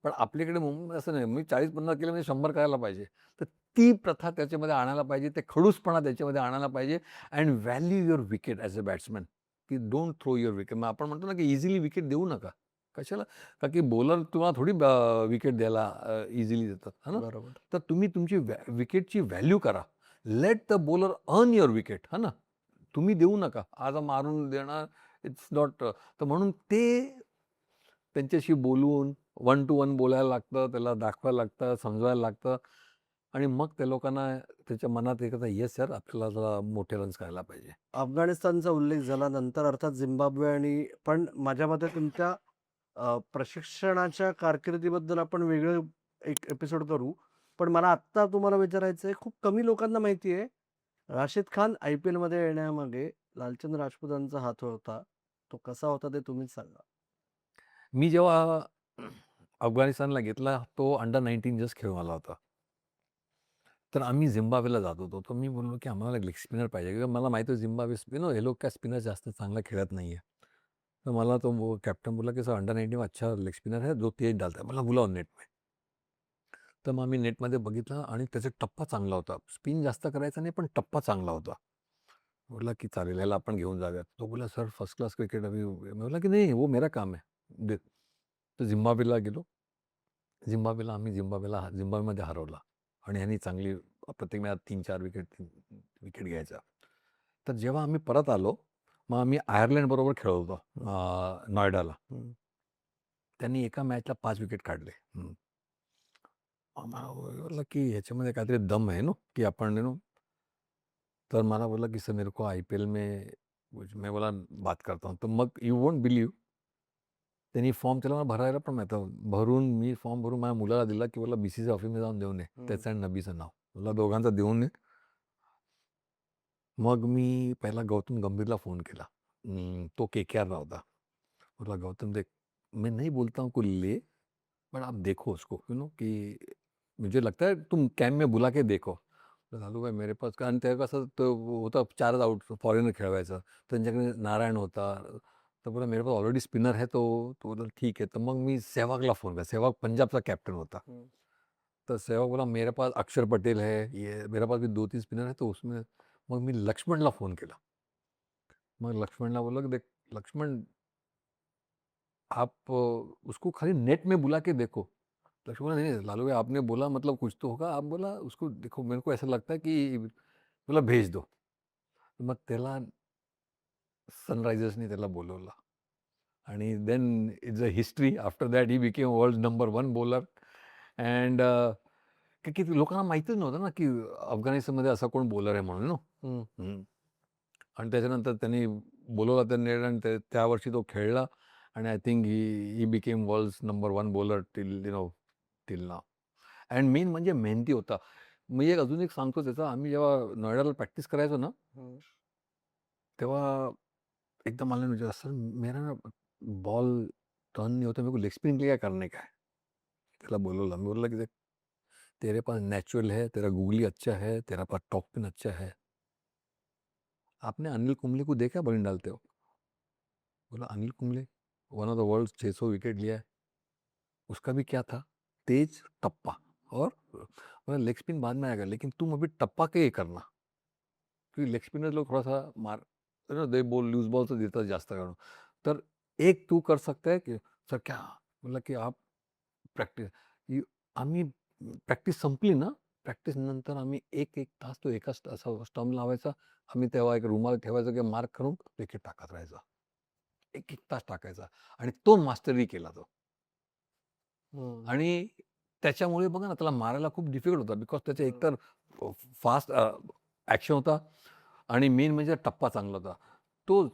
पण आपल्याकडे मुंबई असं नाही. मी 40-50 केले म्हणजे 100 करायला पाहिजे. तर ती प्रथा त्याच्यामध्ये आणायला पाहिजे. ते खडूसपणा त्याच्यामध्ये आणायला पाहिजे and value your wicket as a batsman, की डोंट थ्रो युअर विकेट. मग आपण म्हणतो ना, की इझिली विकेट देऊ नका. कशाला? का की बॉलर तुम्हाला थोडी विकेट द्यायला इझिली देतात, है ना? बरोबर. तर तुम्ही तुमची विकेटची व्हॅल्यू करा. Let the bowler earn your wicket, है ना? तुम्ही देऊ नका. आज मारून देणार इट्स नॉट तर म्हणून ते त्यांच्याशी बोलून वन टू वन बोलायला लागतं, त्याला दाखवायला लागतं, समजवायला लागतं आणि मग त्या लोकांना त्याच्या मनात एक येस यार आपल्याला जरा मोठे रन्स करायला पाहिजे. अफगाणिस्तानचा उल्लेख झाला. नंतर अर्थात झिम्बाब्वे आणि पण माझ्या मते तुमच्या प्रशिक्षणाच्या कारकिर्दीबद्दल आपण वेगळं एक एपिसोड करू. पण मला आत्ता तुम्हाला विचारायचं आहे, खूप कमी लोकांना माहिती आहे, राशिद खान IPLमध्ये येण्यामागे लालचंद राजपुतांचा हात होता. तो कसा होता ते तुम्हीच सांगा? मी जेव्हा अफगाणिस्तानला घेतला, तो अंडर 19 जस्ट खेळून आला होता. तर आम्ही झिम्बाब्वेला जात होतो. तर मी बोललो, की आम्हाला लेग स्पिनर पाहिजे. किंवा मला माहिती होतं झिम्बाब्वे हे लोक काय स्पिनर जास्त चांगला खेळत नाही आहे. तर मला तो कॅप्टन बोला, की "सर अंडर 19 में अच्छा लेग स्पिनर है, जो तेज डालता है." मला बुलाओ नेट में. तर मग आम्ही नेटमध्ये बघितलं आणि त्याचा टप्पा चांगला होता. स्पिन जास्त करायचा नाही, पण टप्पा चांगला होता. बोलला, की "चालेल, याला आपण घेऊन जाऊयात." तो बोलला, "सर फर्स्ट क्लास क्रिकेट अभी." मैं बोला, की "नहीं, वो मेरा काम है." दे तर झिम्बाब्वेला गेलो. झिम्बाब्वेमध्ये हरवला आणि ह्यांनी चांगली प्रत्येक मॅच 3-4 विकेट घ्यायचा. तर जेव्हा आम्ही परत आलो, मग आम्ही आयर्लंडबरोबर खेळत होतो नॉयडाला. हं. त्यांनी एका मॅचला 5 विकेट काढले. आम्हाला बोलला, की ह्याच्यामध्ये काहीतरी दम आहे की आपण तर मला बोलला, की "सर मेरे को IPL में मैं बोला बात करता हूँ." तर मग यू वोंट बिलीव्ह त्यांनी फॉर्म त्याला मला भरायला पण माहीत भरून मी फॉर्म भरून माझ्या मुलाला दिला, की बोलला BCCच्या ऑफिसमध्ये जाऊन देऊन ये. हं. त्याचं आणि नबीचं नाव. बोलला दोघांचं देऊन ये. मग मी पहिला गौतम गंभीरला फोन केला. तो KKRला होता. बोला गौतम देख मैं नहीं बोलता हूँ को ले, बट आप देखो उसको कि मुझे लगता है तुम कैम्प में बुला के देखो. तर झालू भाई मेरे पास आणि तेव्हा कसं तो होता 4च आउट फॉरेनर खेळवायचा. त्यांच्याकडे नारायण होता. तर बोला मेरे पास ऑलरेडी स्पिनर है तो बोला ठीक आहे. तर मग मी सेहवागला फोन केला. सेहवाग पंजाबचा कॅप्टन होता. हं. तर सहवाग बोला मेरे पास अक्षर पटेल है, ये मेरे पास भी 2-3 स्पिनर है, तो उसमें मग मी लक्ष्मणला फोन केला. मग लक्ष्मणला बोललो की देख लक्ष्मण आप उसको खाली नेट में बुला के देखो. लक्ष्मण बोला, नहीं लालू भाई आपने बोला मतलब कुछ तो होगा. आप बोला उसको देखो मेरे को ऐसा लगता है की बोला भेज दो. मग त्याला सनरायझर्सनी त्याला बोलवलं आणि then it's a history. After that he became world number 1 bowler and की लोकांना माहितीच नव्हतं ना की अफगाणिस्तानमध्ये असा कोण बॉलर आहे म्हणून. हं. आणि त्याच्यानंतर त्यांनी बोलवला त्यांनी आणि त्या वर्षी तो खेळला आणि I think he became world number 1 bowler till now. And main म्हणजे मेहनती होता. मी अजून एक सांगतो त्याचा. आम्ही जेव्हा नोएडाला प्रॅक्टिस करायचो ना, हं. तेव्हा एकदा मला विचारलं, "सर मेरा ना बॉल टर्न नहीं होता, मेरे को लेग स्पिन के लिए क्या करने का है?" त्याला बोलवलं. मी बोलला की "देख, तेरे पास नेचुरल है, तेरा गूगली अच्छा है, तेरा पास टॉप स्पिन अच्छा है. आपने अनिल कुंबले को देखा बॉलिंग डालते हो?" बोला Anil Kumble one of the world 600 wicket लिया है. उसका भी क्या था? तेज टप्पा और बोला लेग स्पिन बाद में आएगा, लेकिन तुम अभी टप्पा के ही करना. क्योंकि लेग स्पिनर लोग थोड़ा-सा मार दे बॉल लूज बॉल तो देतात जास्त करून. तर एक तू कर सकता है की सर क्या? बोलला की आप प्रॅक्टिस आम्ही प्रॅक्टिस संपली ना, प्रॅक्टिस नंतर आम्ही 1-1 तास तो एकाच तासावर स्टंप लावायचा. आम्ही तेव्हा एक रुमाल ठेवायचा किंवा मार्क करून विकेट टाकत राहायचा. 1-1 तास टाकायचा आणि तो मास्टरी केला तो. हं. आणि त्याच्यामुळे बघा ना त्याला मारायला खूप डिफिकल्ट होता बिकॉज त्याचा एकतर फास्ट ॲक्शन होता आणि मेन म्हणजे टप्पा चांगला होता. तो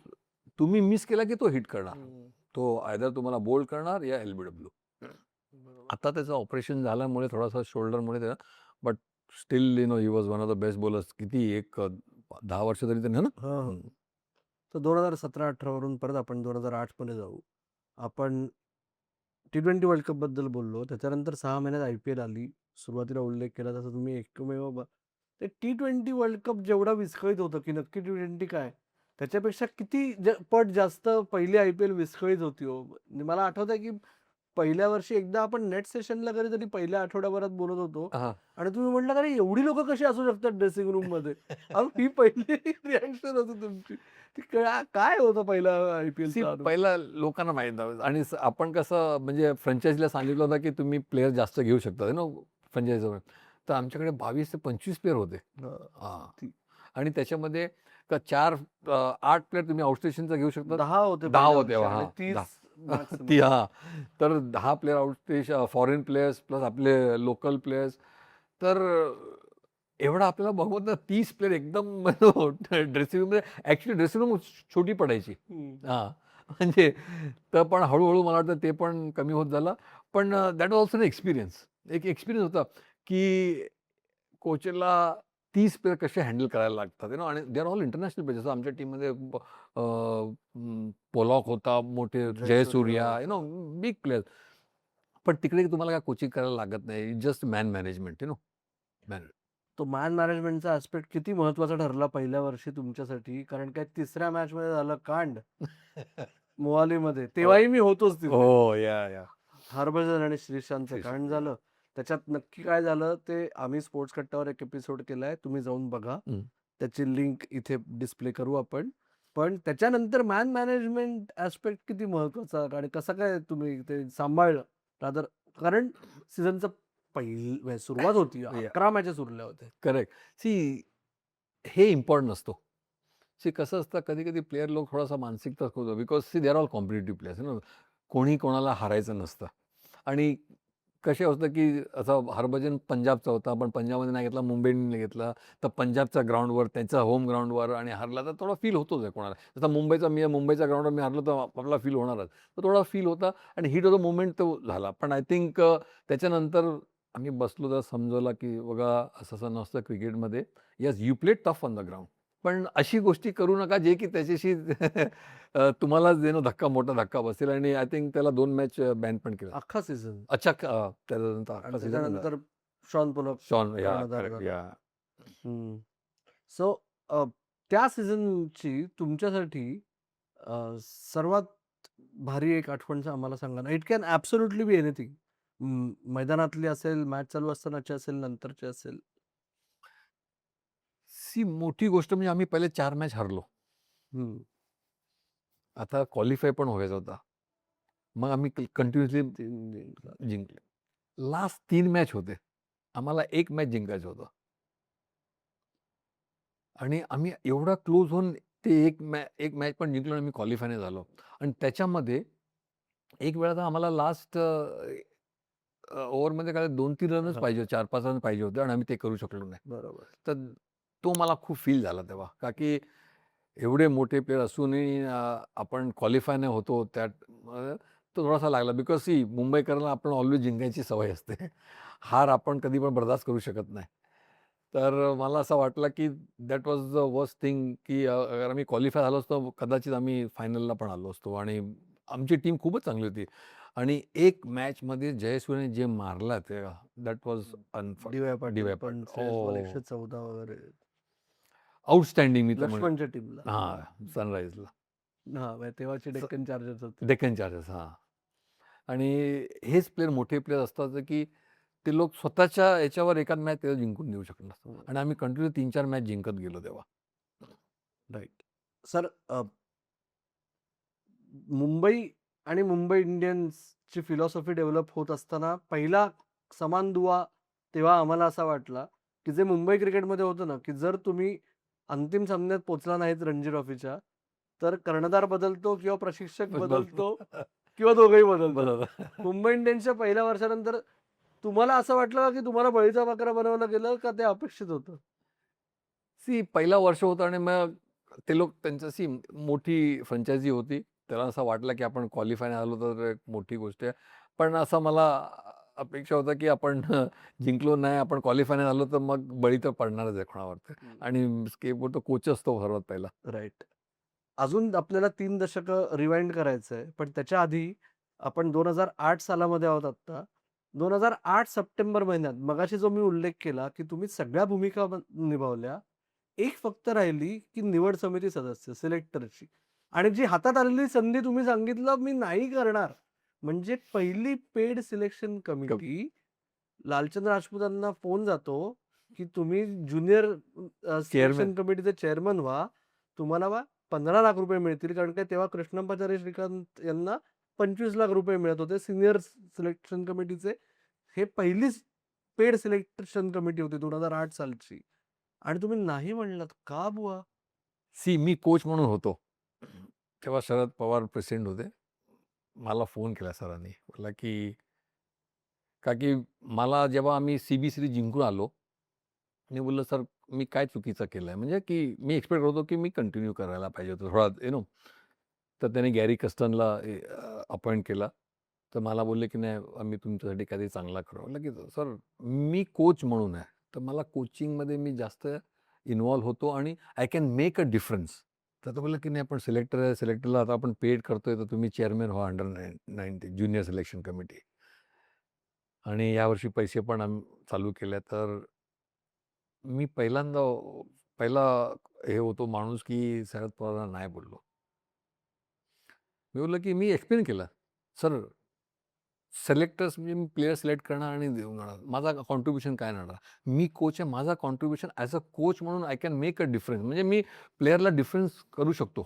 तुम्ही मिस केला की तो हिट करणार. हं. तो आयदर तुम्हाला बोल्ड करणार या एल-बी-डब्ल्यू. बरोबर. आता त्याचं ऑपरेशन झाल्यामुळे थोडासा शोल्डरमुळे त्याला but still he was one of the best bowlers. किती एक 10 वर्ष तरी त्याने ना. हां, हां. तर 2017-18 वरून परत आपण 2008 मध्ये जाऊ. आपण T20 वर्ल्ड कपबद्दल बोललो. त्याच्यानंतर 6 महिन्यात IPL आली. सुरुवातीला उल्लेख केला तसा तुम्ही एकमेव ते T20 वर्ल्ड कप जेवढा विस्कळीत होतं, की नक्की T20 काय? त्याच्यापेक्षा किती पट जास्त पहिली IPL विस्कळीत होती हो. म्हणजे मला आठवतंय, की पहिल्या वर्षी एकदा आपण नेट सेशनला कधीतरी पहिल्या आठवड्याभरात बोलत होतो हां. आणि तुम्ही म्हटलात, "अरे एवढी लोकं कशी असू शकतात ड्रेसिंग रूममध्ये?" अहो ही पहिली रिएक्शन होती तुमची. ती काय होतं पहिला सी IPLचा अनुभव? पहिला लोकांना माहीत नव्हतं आणि आपण कसं म्हणजे फ्रँचायझीला सांगितलं होतं, की तुम्ही प्लेयर जास्त घेऊ शकता फ्रँचायझीवर. तर आमच्याकडे 22 ते 25 प्लेयर होते. हां. हां. ती आणि त्याच्यामध्ये 4 8 प्लेयर तुम्ही आउट स्टेशनचा घेऊ शकता. 10 होते 10 पहिल्या होते वर्षी आणि हां, 30 ती मॅक्सिमम. हां. तर 10 player out station foreign players plus आपले लोकल प्लेयर्स. तर एवढा आपल्याला बघवत ना 30 प्लेयर एकदम ड्रेसिंग रूममध्ये ॲक्चुअली ड्रेसिंग रूम छोटी पडायची. हं. हां. म्हणजे तर पण हळू-हळू मला वाटतं ते पण कमी होत झालं. पण that was also an experience. एक एक्सपिरियन्स होता, की कोचला 30 प्लेयर कसे हँडल करायला लागतात आणि दे आर ऑल इंटरनॅशनल प्लेयर्स. जसं आमच्या टीममध्ये पोलॉक होता, मोठे जयसूर्य. Jayasuriya, big players. पण तिकडे तुम्हाला काय कोचिंग करायला लागत नाही. Just man management man. तो मॅन मॅनेजमेंटचा ॲस्पेक्ट किती महत्त्वाचा ठरला पहिल्या वर्षी तुमच्यासाठी? कारण काय तिसऱ्या मॅचमध्ये झालं कांड मोहालीमध्ये. हो. तेव्हाही मी होतोच तिथे. हो. या. हरभजन आणि श्रीशांतचं कांड या. झालं. त्याच्यात नक्की काय झालं ते आम्ही स्पोर्ट्स कट्ट्यावर एक एपिसोड केलाय. तुम्ही जाऊन बघा. हं. त्याची लिंक इथे डिस्प्ले करू आपण. पण त्याच्यानंतर मॅन मॅनेजमेंट ॲस्पेक्ट किती महत्त्वाचा आणि कसं काय तुम्ही ते सांभाळलं? रादर कारण सीझनचं म्हणजे सुरुवात होती. या. 11 मॅचेस उरल्या होत्या. करेक्ट. सी हे इम्पॉर्टंट नसतो. सी कसं असतं कधी-कधी प्लेयर लोक थोडासा मानसिक त्रास होतो because see they are all competitive players कोणी कोणाला हारायचं नसतं. आणि कसे असतं की असा हरभजन पंजाबचा होता, पण पंजाबमध्ये नाही घेतला, मुंबईने घेतला. तर पंजाबच्या ग्राउंडवर, त्यांच्या होम ग्राउंडवर आणि हरला तर थोडा फील होतोच आहे कोणाला. जसा मुंबईच्या ग्राउंडवर मी हरलो तर आपल्याला फील होणारच. तर थोडा फील होता आणि हिट ऑफ द मोमेंट तो झाला. पण आय थिंक त्याच्यानंतर आम्ही बसलो तर समजवलं की बघा असं नसतं क्रिकेटमध्ये. Yes you play tough on the ground. पण अशी गोष्टी करू नका जे की त्याच्याशी तुम्हालाच धक्का मोठा धक्का बसेल आणि आय थिंक त्याला 2 मॅच बॅन पण केलं. अख्खा सीझन अच्छा त्याच्यानंतर आणि अख्खा सीझन त्याच्यानंतर शॉन पोलक शॉन या कर्णधार करेक्ट झाला. या. हं. सो त्या सीझनची तुमच्यासाठी सर्वात भारी एक आठवण आम्हाला सांगा ना. It can absolutely be anything. मैदानातली असेल, मॅच चालू असतानाची असेल, नंतरची असेल? मोठी गोष्ट म्हणजे आम्ही पहिले 4 मॅच हरलो. हं. आता क्वालिफाय पण व्हायचा होता. मग आम्ही कंटिन्युअसली 3 जिंकला. जिंकले. लास्ट 3 मॅच होते. आम्हाला 1 मॅच जिंकायचं होतं. आणि आम्ही एवढा क्लोज होऊन ते एक मॅच पण जिंकलो आणि आम्ही क्वालिफाय नाही झालो. आणि त्याच्यामध्ये एक वेळा तर आम्हाला लास्ट ओव्हरमध्ये काय 2-3 रनच हां, पाहिजे, 4-5 रन पाहिजे होते आणि आम्ही ते करू शकलो नाही. बरोबर. तर तो मला खूप फील झाला तेव्हा. का की एवढे मोठे प्लेयर असूनही आपण क्वालिफाय नाही होतो त्यात तो थोडासा लागला. बिकॉज मुंबईकरांना आपण ऑलवेज जिंकायची सवय असते. हार आपण कधी पण बर्दाश्त करू शकत नाही. तर मला असं वाटलं की that was the worst thing की अगर आम्ही क्वालिफाय झालो असतो कदाचित आम्ही फायनलला पण आलो असतो आणि आमची टीम खूपच चांगली होती. आणि एक मॅचमध्ये जयसूर्याने जे मारला ते that was DY. Patil D-Y पण पाटील. श्रेयस बॉल ओह! 114 वगैरे. आउटस्टँडिंग मी तर म्हणेन. लक्ष्मणच्या टीमला. हां, सनराईजला. हां, म्हणजे तेव्हाचे स डेक्कन चार्जर्स होते. डेक्कन चार्जर्स हां. आणि हेच प्लेयर मोठे प्लेयर असतात की ते लोक स्वतःच्या याच्यावर एखाद मॅच ते जिंकून देऊ शकत नसतात. हं, आणि आम्ही कंटिन्यू 3-4 मॅच जिंकत गेलो तेव्हा. राइट. सर, मुंबई आणि मुंबई इंडियन्सची फिलॉसॉफी डेव्हलप होत असताना पहिला समान दुवा तेव्हा आम्हाला असा वाटला, की जे मुंबई क्रिकेटमध्ये होतं ना, की जर तुम्ही अंतिम सामन्यात पोहोचला नाहीत रणजी ट्रॉफीच्या, तर कर्णधार बदलतो किंवा प्रशिक्षक बदलतो किंवा दोघंही बदलतात. बरोबर. मुंबई इंडियन्सच्या पहिल्या वर्षानंतर तुम्हाला असं वाटलं का, की तुम्हाला बळीचा बकरा बनवलं गेलं का ते अपेक्षित होतं? पहिला वर्ष होतं आणि मग ते लोक त्यांची मोठी फ्रँचायझी होती. त्याला असं वाटलं की आपण क्वालिफाय नाही झालो तर एक मोठी गोष्ट आहे. पण असं मला अपेक्षा होता की आपण जिंकलो नाही, आपण क्वालिफाय नाही झालो तर मग बळी तर पडणारच आहे कोणावर आणि स्केपवर तो कोच असतो सर्वात पहिला. राइट. अजून आपल्याला 3 दशकं रिवाइंड करायचंय. पण त्याच्या आधी आपण 2008 सालामध्ये आहोत आत्ता. 2008 सप्टेंबर महिन्यात मगाशी जो मी उल्लेख केला, की तुम्ही सगळ्या भूमिका निभावल्या. एक फक्त राहिली, की निवड समिती सदस्य सिलेक्टरची. आणि जी हातात आलेली संधी तुम्ही सांगितलं, मी नाही करणार. म्हणजे पहिली पेड सिलेक्शन क कमिटी लालचंद्र राजपूतांना फोन जातो, की तुम्ही ज्युनियर चेअरमन सिलेक्शन कमिटीचे चेअरमन व्हा. तुम्हाला ₹15,00,000 मिळतील. कारण का तेव्हा कृष्णमाचारी श्रीकांत यांना ₹25,00,000 मिळत होते सिनियर सिलेक्शन कमिटीचे. हे पहिलीच पेड सिलेक्शन कमिटी होती 2008 सालची. आणि तुम्ही नाही म्हणलात. का बुवा? मी कोच म्हणून होतो. तेव्हा शरद पवार प्रेसिडेंट होते. मला फोन केला सरांनी. म्हटलं की का की मला जेव्हा आम्ही सी-बी जिंकून आलो, मी बोललो, "सर, मी काय चुकीचं केलंय?" म्हणजे की मी एक्सपेक्ट करतो की मी कंटिन्यू करायला पाहिजे होतं थोडा तर त्याने गॅरी कस्टनला अपॉइंट केला. तर मला बोलले की "नाही, आम्ही तुमच्यासाठी काहीतरी चांगला करू." म्हटलं की "सर, मी कोच म्हणून आहे, तर मला कोचिंगमध्ये मी जास्त इन्व्हॉल्व होतो आणि I can make a difference." तर तो बोलला की "नाही, आपण सिलेक्टर आहे. सिलेक्टरला आता आपण पेड करतोय, तर तुम्ही चेअरमन व्हा अंडर 19 ज्युनियर सिलेक्शन कमिटी." आणि यावर्षी पैसे पण चालू केले. तर मी पहिला हे होतो माणूस की शरद पवारांना नाही बोललो. मी बोललो की मी एक्सप्लेन केलं. "सर, सिलेक्टर्स म्हणजे मी प्लेयर सिलेक्ट करणार आणि देऊन जाणार. माझा कॉन्ट्रिब्युशन काय राहणार? मी कोच आहे. माझा कॉन्ट्रिब्युशन ॲज अ कोच म्हणून I can make a difference." म्हणजे मी प्लेयरला डिफरन्स करू शकतो,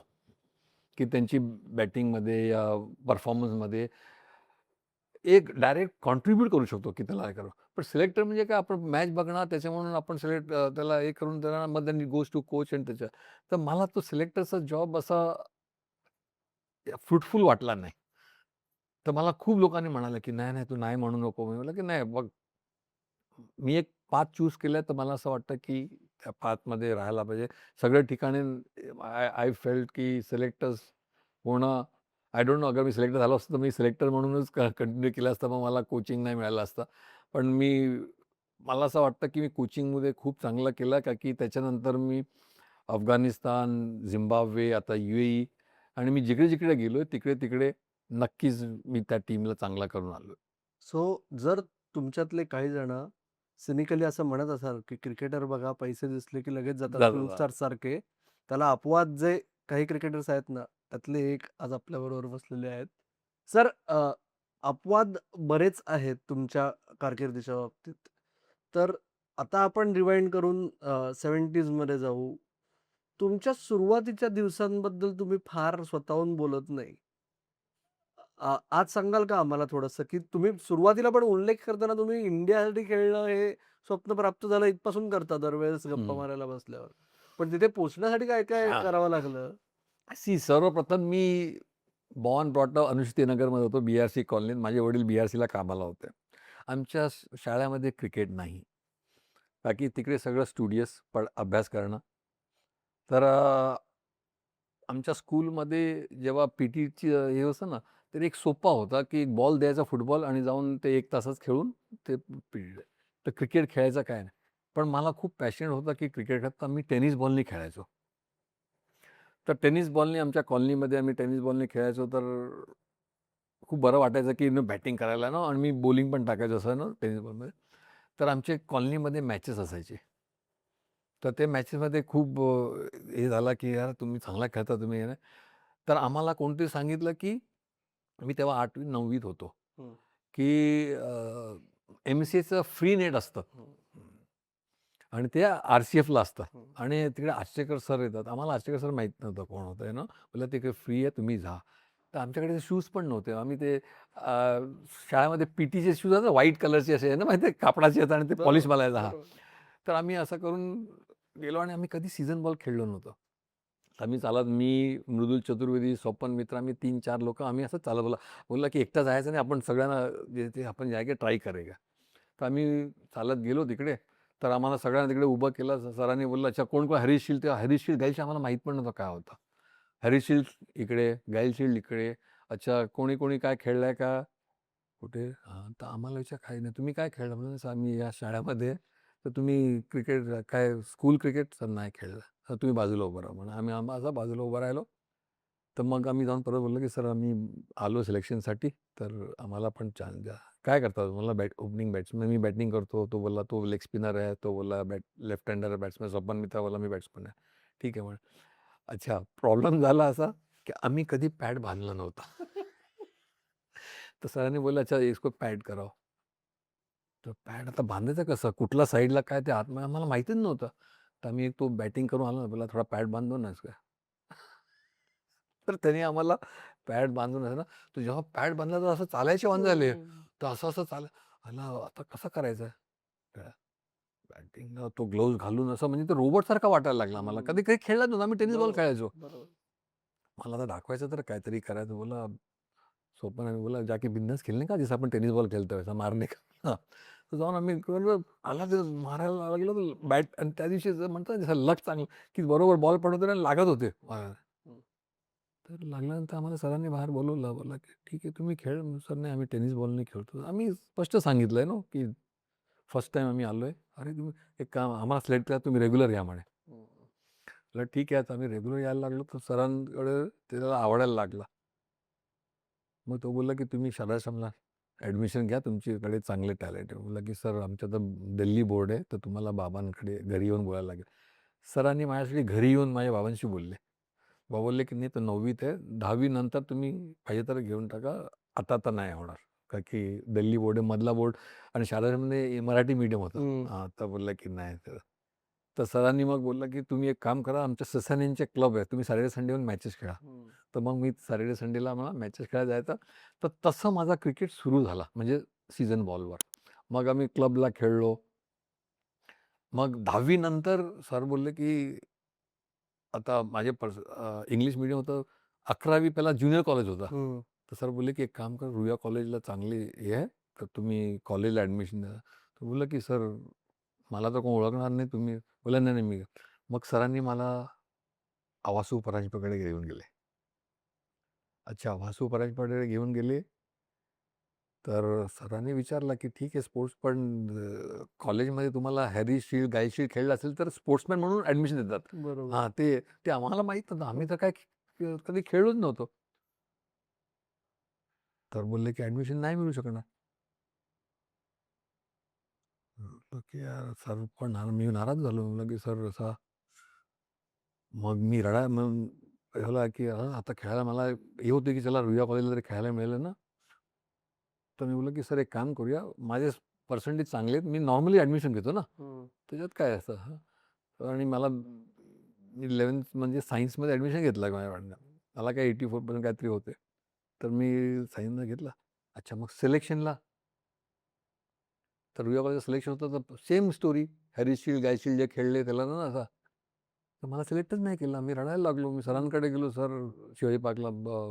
की त्यांची बॅटिंगमध्ये या परफॉर्मन्समध्ये एक डायरेक्ट कॉन्ट्रिब्यूट करू शकतो, की त्याला हे करू. पण सिलेक्टर म्हणजे काय आपण मॅच बघणार त्याच्या म्हणून आपण त्याला हे करून देणार मग देन गोज टू कोच आणि त्याच्या. तर मला तो सिलेक्टरचा जॉब असा फ्रुटफुल वाटला नाही. तर मला खूप लोकांनी म्हणाले, की "नाही, नाही, तू नाही म्हणू नको." मी म्हटलं, की "नाही बघ, मी एक पाथ चूज केलाय तर मला असं वाटतं, की त्या पाथमध्ये राहायला पाहिजे." सगळ्या ठिकाणी आय फेल्ट की सिलेक्टर्स होणं आय डोंट नो अगर मी सिलेक्टर झालो असतो तर मी सिलेक्टर म्हणूनच कंटिन्यू केलं असतं. मग मला कोचिंग नाही मिळालं असतं. पण मला असं वाटतं, की मी कोचिंगमध्ये खूप चांगलं केलं का की त्याच्यानंतर मी अफगाणिस्तान, झिम्बाब्वे, आता UAE आणि मी जिकडे-जिकडे गेलोय तिकडे-तिकडे नक्कीच मी त्या टीमला चांगला करून आलोय. सो जर तुमच्यातले काही जण सिनिकली असं म्हणत असाल, की क्रिकेटर बघा पैसे दिसले की लगेच जातात फिल्म स्टार सारखे. त्याला अपवाद जे काही क्रिकेटर्स आहेत ना, त्यातले एक आज आपल्याबरोबर बसलेले आहेत. सर, अपवाद बरेच आहेत तुमच्या कारकिर्दीच्या बाबतीत. तर आता आपण रिवाइंड करून 70s मध्ये जाऊ. तुमच्या सुरुवातीच्या दिवसांबद्दल तुम्ही फार स्वतःहून बोलत नाही. आज सांगाल का आम्हाला थोडंसं, की तुम्ही सुरुवातीला पण उल्लेख करताना तुम्ही इंडियासाठी खेळणं हे स्वप्न प्राप्त झालं इथपासून करता दरवेळेस गप्पा हं. मारायला बसल्यावर. पण तिथे पोहोचण्यासाठी काय-काय हां. करावं लागलं? सर्वप्रथम मी बॉर्न ब्रॉट अप अनुश्रुती नगरमध्ये होतो, बी-आर-सी कॉलनीत. माझे वडील बी-आर-सीला कामाला होते. आमच्या शाळेमध्ये क्रिकेट नाही. बाकी तिकडे सगळं स्टुडियस अभ्यास करणं. तर आमच्या स्कूलमध्ये जेव्हा पी-टीची हे असतं ना, तर एक सोप्पा होता, की एक बॉल द्यायचा फुटबॉल आणि जाऊन ते 1 तासच खेळून ते पिरियड. तर क्रिकेट खेळायचं काय नाही. पण मला खूप पॅशनेट होता, की क्रिकेट तर मी टेनिस बॉलनी खेळायचो. तर टेनिस बॉलनी आमच्या कॉलनीमध्ये आम्ही टेनिस बॉलनी खेळायचो, तर खूप बरं वाटायचं, की बॅटिंग करायला ना आणि मी बॉलिंग पण टाकायचो असं ना टेनिस बॉलमध्ये. तर आमचे कॉलनीमध्ये मॅचेस असायचे. तर ते मॅचेसमध्ये खूप हे झाला, की यार तुम्ही चांगला खेळता तुम्ही हे ना. तर आम्हाला कोणतरी सांगितलं, की मी तेव्हा 8वी 9वीत होतो, हं, की एम-सी-एचं फ्री नेट असतं. हं, आणि ते आर-सी-एफला असतं हं. आणि तिकडे आचरेकर सर येतात. आम्हाला आचरेकर सर माहीत नव्हतं कोण होतं आहे ना. बोलले तिकडे फ्री आहे तुम्ही जा. तर आमच्याकडे ते शूज पण नव्हते. आम्ही ते शाळेमध्ये पी-टीचे शूज असतात व्हाईट कलरचे असे आहे ना माहिती आहे कापडाचे आहेत आणि ते पॉलिश बरोबर, मारायचा हां. बरोबर. तर आम्ही असं करून गेलो आणि आम्ही कधी सीझन बॉल खेळलो नव्हतो. आम्ही चालत मी, मृदुल चतुर्वेदी, स्वपन मित्र आम्ही 3-4 लोकं आम्ही असंच चालत बोलला की एकटा जायचं नाही आपण सगळ्यांना जे ते आपण जाएंगे ट्राय करेगा. तर आम्ही चालत गेलो तिकडे. तर आम्हाला सगळ्यांना तिकडे उभं केलं. सरांनी बोललं, "अच्छा कोण-कोण हरीश तेव्हा हरीश गायलशी आम्हाला माहीत पण नव्हतं काय होता. हरीश इकडे, गायल इकडे. अच्छा कोणी-कोणी काय खेळलाय का? कुठे? हां, तर आम्हाला विचार काही नाही. तुम्ही काय खेळला? म्हणलं, "सर आम्ही या शाळेमध्ये आहे. तर तुम्ही क्रिकेट काय स्कूल क्रिकेट?" "सर नाही खेळलं." "तर तुम्ही बाजूला उभं राहा." म्हणून आम्ही असं बाजूला उभं राहिलो. तर मग आम्ही जाऊन परत बोललो, की "सर आम्ही आलो सिलेक्शनसाठी, तर आम्हाला पण चान्स द्या." "काय करता?" मला ओपनिंग बॅट्समन मी बॅटिंग करतो. तो बोलला, "तो लेग स्पिनर आहे." तो बोलला, लेफ्ट हँडर बॅट्समन." स्वपन मित्रा बोलला, "मी बॅट्समन आहे." "ठीक आहे." म्हणे. अच्छा प्रॉब्लेम झाला असा, की आम्ही कधी पॅड बांधला नव्हता. तर सरांनी बोलले, "अच्छा इसको पैड कराओ." तर पॅड आता बांधायचं कसं? कुठल्या साईडला काय ते आतमध्ये आम्हाला माहितीच नव्हतं. तर आम्ही तो बॅटिंग करून आलो ना, बोलला, "थोडा पॅड बांध दो ना इसका." तर त्याने आम्हाला पॅड बांधून आहे ना, तो जेव्हा पॅड बांधला तर असं चालायचे वांदे झाले. हं. तर असं-असं म्हणलं आता कसं करायचं? बॅटिंगला तो ग्लोव्हज घालून असं म्हणजे तो रोबोटसारखा वाटायला लागला आम्हाला. हं. कधी-कधी खेळलाच नव्हता. आम्ही टेनिस बॉल बरोबर, खेळायचो. बरोबर. मला आता दाखवायचं तर काहीतरी करायचं. बोला स्वप्न आहे बोला जाके बिंदास खेलने का जैसे आपण टेनिस बॉल खेलतो वैसा मारने का. हां. तर जाऊन आम्ही आला ते मारायला लागलो बॅट आणि त्या दिवशी म्हणतात ना जसं लक चांगलं, की बरोबर बॉल पडत आणि लागत होते मारायला. हं. तर लागल्यानंतर आम्हाला सरांनी बाहेर बोलवलं. बोलला, की "ठीक आहे तुम्ही खेळ." सर नाही आम्ही टेनिस बॉलने खेळतो. आम्ही स्पष्ट सांगितलंय ना, की फर्स्ट टाईम आम्ही आलोय. "अरे तुम्ही एक काम आम्हाला सिलेक्ट करा तुम्ही रेग्युलर या" म्हणे. हं. म्हटलं ठीक आहे आता आम्ही रेग्युलर यायला लागलो तर सरांकडे त्याला आवडायला लागला. मग तो बोलला, की "तुम्ही शारदाश्रमला ॲडमिशन घ्या, तुमच्याकडे चांगले टॅलेंट आहे." बोलला, की "सर आमच्या तर दिल्ली बोर्ड आहे, तर तुम्हाला बाबांकडे घरी येऊन बोलायला लागेल." सरांनी माझ्यासाठी घरी येऊन माझ्या बाबांशी बोलले. बाबा बोलले, की "नाही तो 9वीत आहे, 10वी नंतर तुम्ही पाहिजे तर घेऊन टाका, आता तर नाही होणार." का की दिल्ली बोर्ड आहे, मधला बोर्ड आणि शाळेमध्ये मराठी मीडियम होतं. हं. हां, तर बोलला, की "नाही." तर सरांनी मग बोलला, की "तुम्ही एक काम करा, आमच्या ससाण्यांचे क्लब आहे, तुम्ही सॅटर्डे संडे येऊन मॅचेस खेळा." हं. तर मग मी सॅटर्डे संडेला मला मॅचेस खेळायला जायचा. तर तसं माझा क्रिकेट सुरू झाला म्हणजे सीझन बॉलवर. मग आम्ही क्लबला खेळलो. मग 10वी नंतर सर बोलले, की आता माझे इंग्लिश मीडियम होतं. 11वी पहिला ज्युनियर कॉलेज होता. हं. तर सर बोलले, की "एक काम कर, रुईया कॉलेजला चांगली हे आहे, तर तुम्ही कॉलेजला ॲडमिशन द्या." तर बोललं, की "सर मला तर कोण ओळखणार नाही तुम्ही." बोलला, "नाही, नाही मी." मग सरांनी मला वासू परांजपेकडे घेऊन गेले. अच्छा वासू परांजपेकडे घेऊन गेले. तर सरांनी विचारलं, की "ठीक आहे स्पोर्ट्स पण कॉलेजमध्ये तुम्हाला हॅरी शील्ड, गाय शील्ड खेळलं असेल तर स्पोर्ट्समॅन म्हणून ॲडमिशन देतात." बरोबर. हां, ते ते आम्हाला माहीत नव्हतं. आम्ही तर काय कधी खेळलोच नव्हतो. तर बोलले, की "ॲडमिशन नाही मिळू शकणार." म्हटलं, की यार सर पण मी नाराज झालो. म्हणलं, की "सर असा" मग मी मग झाला, की आता खेळायला मला हे होतं, की चला रुईया कॉलेजला तरी खेळायला मिळालं ना. तर मी बोललो, की "सर एक काम करूया, माझे पर्सेंटेज चांगले आहेत, मी नॉर्मली ॲडमिशन घेतो ना, त्याच्यात काय असतं." आणि मला 11th म्हणजे सायन्समध्ये ॲडमिशन घेतलं माझ्याकडनं. मला काय 84% काहीतरी होते. तर मी सायन्समध्ये घेतलं. अच्छा, मग सिलेक्शनला तर रुईया कॉलेजचं सिलेक्शन होतं, तर सेम स्टोरी. हॅरिसशील्ड, गायशील्ड जे खेळले त्याला ना असा. तर मला सिलेक्टच नाही केलं. मी रडायला लागलो. मी सरांकडे गेलो, "सर, शिवाजी पार्कला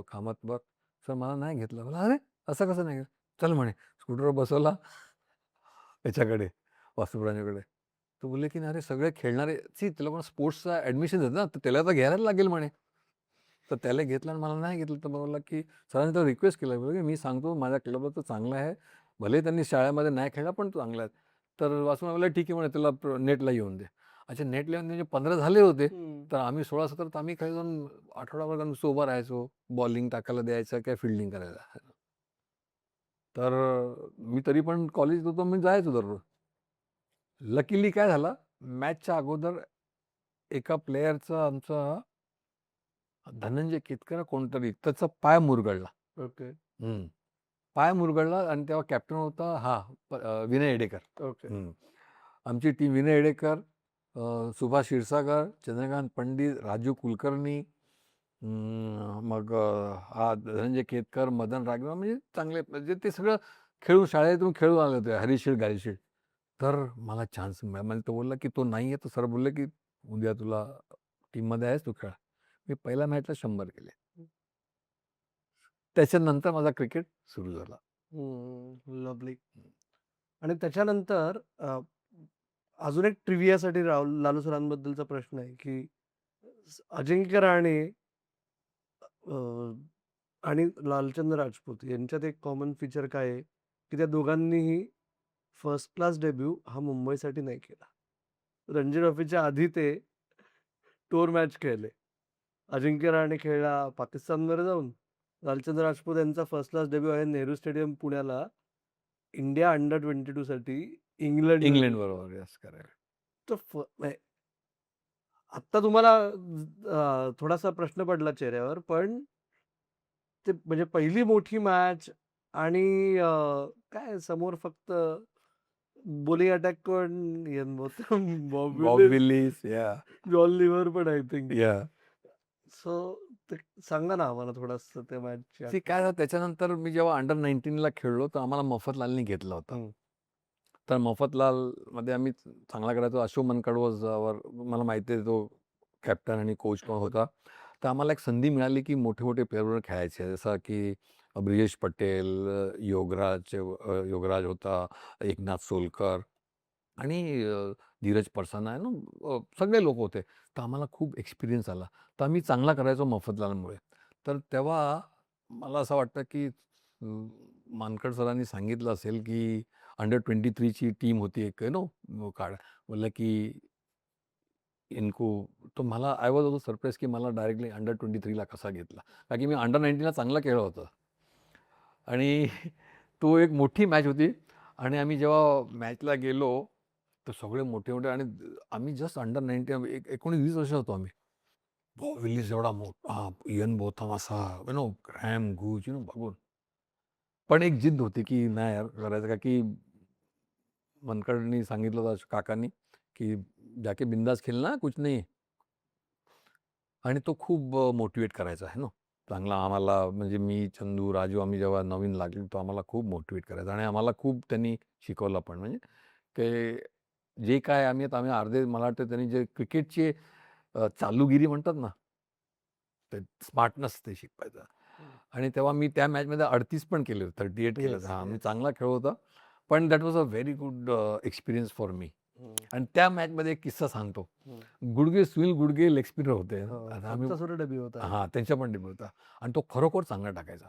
कामात बघ." सर मला नाही घेतलं. मला "अरे, असं कसं नाही?" "चल," म्हणे. स्कूटरवर बसवला याच्याकडे, वासुप्राण्याकडे. तो बोलले, की "अरे, सगळे खेळणारे सी त्या लोकांना स्पोर्ट्सचा ॲडमिशन आहेत ना, तर त्याला तर घ्यायला लागेल," म्हणे. तर त्याला घेतलं आणि मला नाही घेतलं. तर बोलला, की सरांनी तर रिक्वेस्ट केला, बोलला, की "मी सांगतो माझ्या क्लबला तो चांगला आहे. भले त्यांनी शाळेमध्ये नाही खेळला, पण तो चांगला आहे." तर वासुदेव बोलला, "ठीक आहे," म्हणे, "त्याला नेटला येऊन दे." अच्छा, नेटला येऊन म्हणजे 15 झाले होते. तर आम्ही 16-17 तर आम्ही काही जण आठवडाभर नुसतं उभं राहायचो. बॉलिंग टाकायला द्यायचं, काय फील्डिंग करायला. तर मी तरी पण कॉलेज होतो, मी जायचो दररोज. लकीली काय झालं, मॅचच्या अगोदर एका प्लेयरचा आमचा धनंजय केतकर कोणतरी त्याचा पाय मुरगळला. ओके. हं. पाय मुरगळला आणि तेव्हा कॅप्टन होता विनय एडेकर. ओके. हं. आमची टीम विनय एडेकर, सुभाष क्षीरसागर, चंद्रकांत पंडित, राजू कुलकर्णी, मग हा धनंजय केतकर, मदन रागवे म्हणजे चांगले म्हणजे ते सगळं शाळेतून खेळून आले होते. हरीशील्ड, गायशील्ड. तर मला चान्स मिळाला. म्हणजे तो बोलला, की "तो नाही आहे." तर सर बोलले, की "उद्या तुला टीममध्ये आहेस, तू खेळ." मी पहिल्या मॅचला 100 केले. त्याच्यानंतर माझा क्रिकेट सुरू झाला. लव्हली. आणि त्याच्यानंतर अजून एक ट्रिव्हियासाठी लालू सरांबद्दलचा प्रश्न आहे, की अजिंक्य राणे अ, आणि लालचंद्र राजपूत यांच्यात एक कॉमन फीचर काय आहे, की त्या दोघांनीही फर्स्ट क्लास डेब्यू हा मुंबईसाठी नाही केला. रणजी ट्रॉफीच्या आधी ते टूर मॅच खेळले. अजिंक्य राणे खेळला पाकिस्तानवर जाऊन. लालचंद्र राजपूत यांचा फर्स्ट क्लास डेब्यू आहे नेहरू स्टेडियम पुण्याला इंडिया अंडर 22 साठी इंग्लंडमध्ये. इंग्लंडबरोबर यस करेक्ट. तर म्हणजे आत्ता तुम्हाला थोडासा प्रश्न पडला चेहऱ्यावर, पण ते म्हणजे पहिली मोठी मॅच आणि काय समोर फक्त बॉलिंग अटॅक कोण Ian Botham, Bob Bob Willis, Willis या जॉन लिव्हर पण आय थिंक. या सो ते सांगा ना आम्हाला थोडंसं त्या मॅचची सी आठवण. काय झालं त्याच्यानंतर मी जेव्हा अंडर 19ला खेळलो तर आम्हाला मफतलालनी घेतलं होतं. हं. तर मफतलालमध्ये आम्ही चांगला करायचो. अशोक कडवजवर मला माहिती आहे तो कॅप्टन आणि कोच पण होता. तर आम्हाला एक संधी मिळाली की मोठे-मोठे प्लेयरबरोबर खेळायचे. जसं की ब्रिजेश पटेल, योगराज होता, एकनाथ सोलकर आणि धीरज परसाना आहे ना, सगळे लोक होते. तर आम्हाला खूप एक्सपिरियन्स आला. तर आम्ही चांगला करायचो मफतलालमुळे. तर तेव्हा मला असं वाटतं की मानखड सरांनी सांगितलं असेल की अंडर 23 ची टीम होती एक बोलला की इनको तो मला आय वॉज ऑल्सो सरप्राईज की मला डायरेक्टली अंडर 23ला कसा घेतला. कारण की मी अंडर 19ला चांगला खेळलो होतो. आणि तो एक मोठी मॅच होती आणि आम्ही जेव्हा मॅचला गेलो, तर सगळे मोठे-मोठे आणि आम्ही जस्ट अंडर 19 19-20 वर्ष होतो आम्ही. बॉब विलिस एवढा मोठा, इयन बोथम असा, ग्रॅम गूज बघून. पण एक जिद्द होती की नाही यार करायचं का की मनकडनी सांगितलं होतं काकांनी, की "जाके बिंदास खेलना, कुछ नहीं." आणि तो खूप मोटिवेट करायचा आहे ना. चांगला आम्हाला म्हणजे मी, चंदू, राजू आम्ही जेव्हा नवीन लागलो, तो आम्हाला खूप मोटिवेट करायचा आणि आम्हाला खूप त्यांनी शिकवलं पण. म्हणजे ते जे काय आम्ही अर्धे मला वाटतं त्यांनी जे क्रिकेटची चालूगिरी म्हणतात ना, ते स्मार्टनेस ते शिकवायचं. आणि तेव्हा मी त्या मॅचमध्ये 38 पण केले होते, 38 केले होते. येस, हां, मी येस. चांगला खेळत होता. पण that was a very good experience for me. हं, आणि त्या मॅचमध्ये एक किस्सा सांगतो. हं. सुनील गुडगे लेग स्पिनर होते. हो, आता आम्ही आमचा सुरू डेब्यू होता आय हां, थिंक. त्यांच्या पण टीममध्ये होता आणि तो खरोखर चांगला टाकायचा.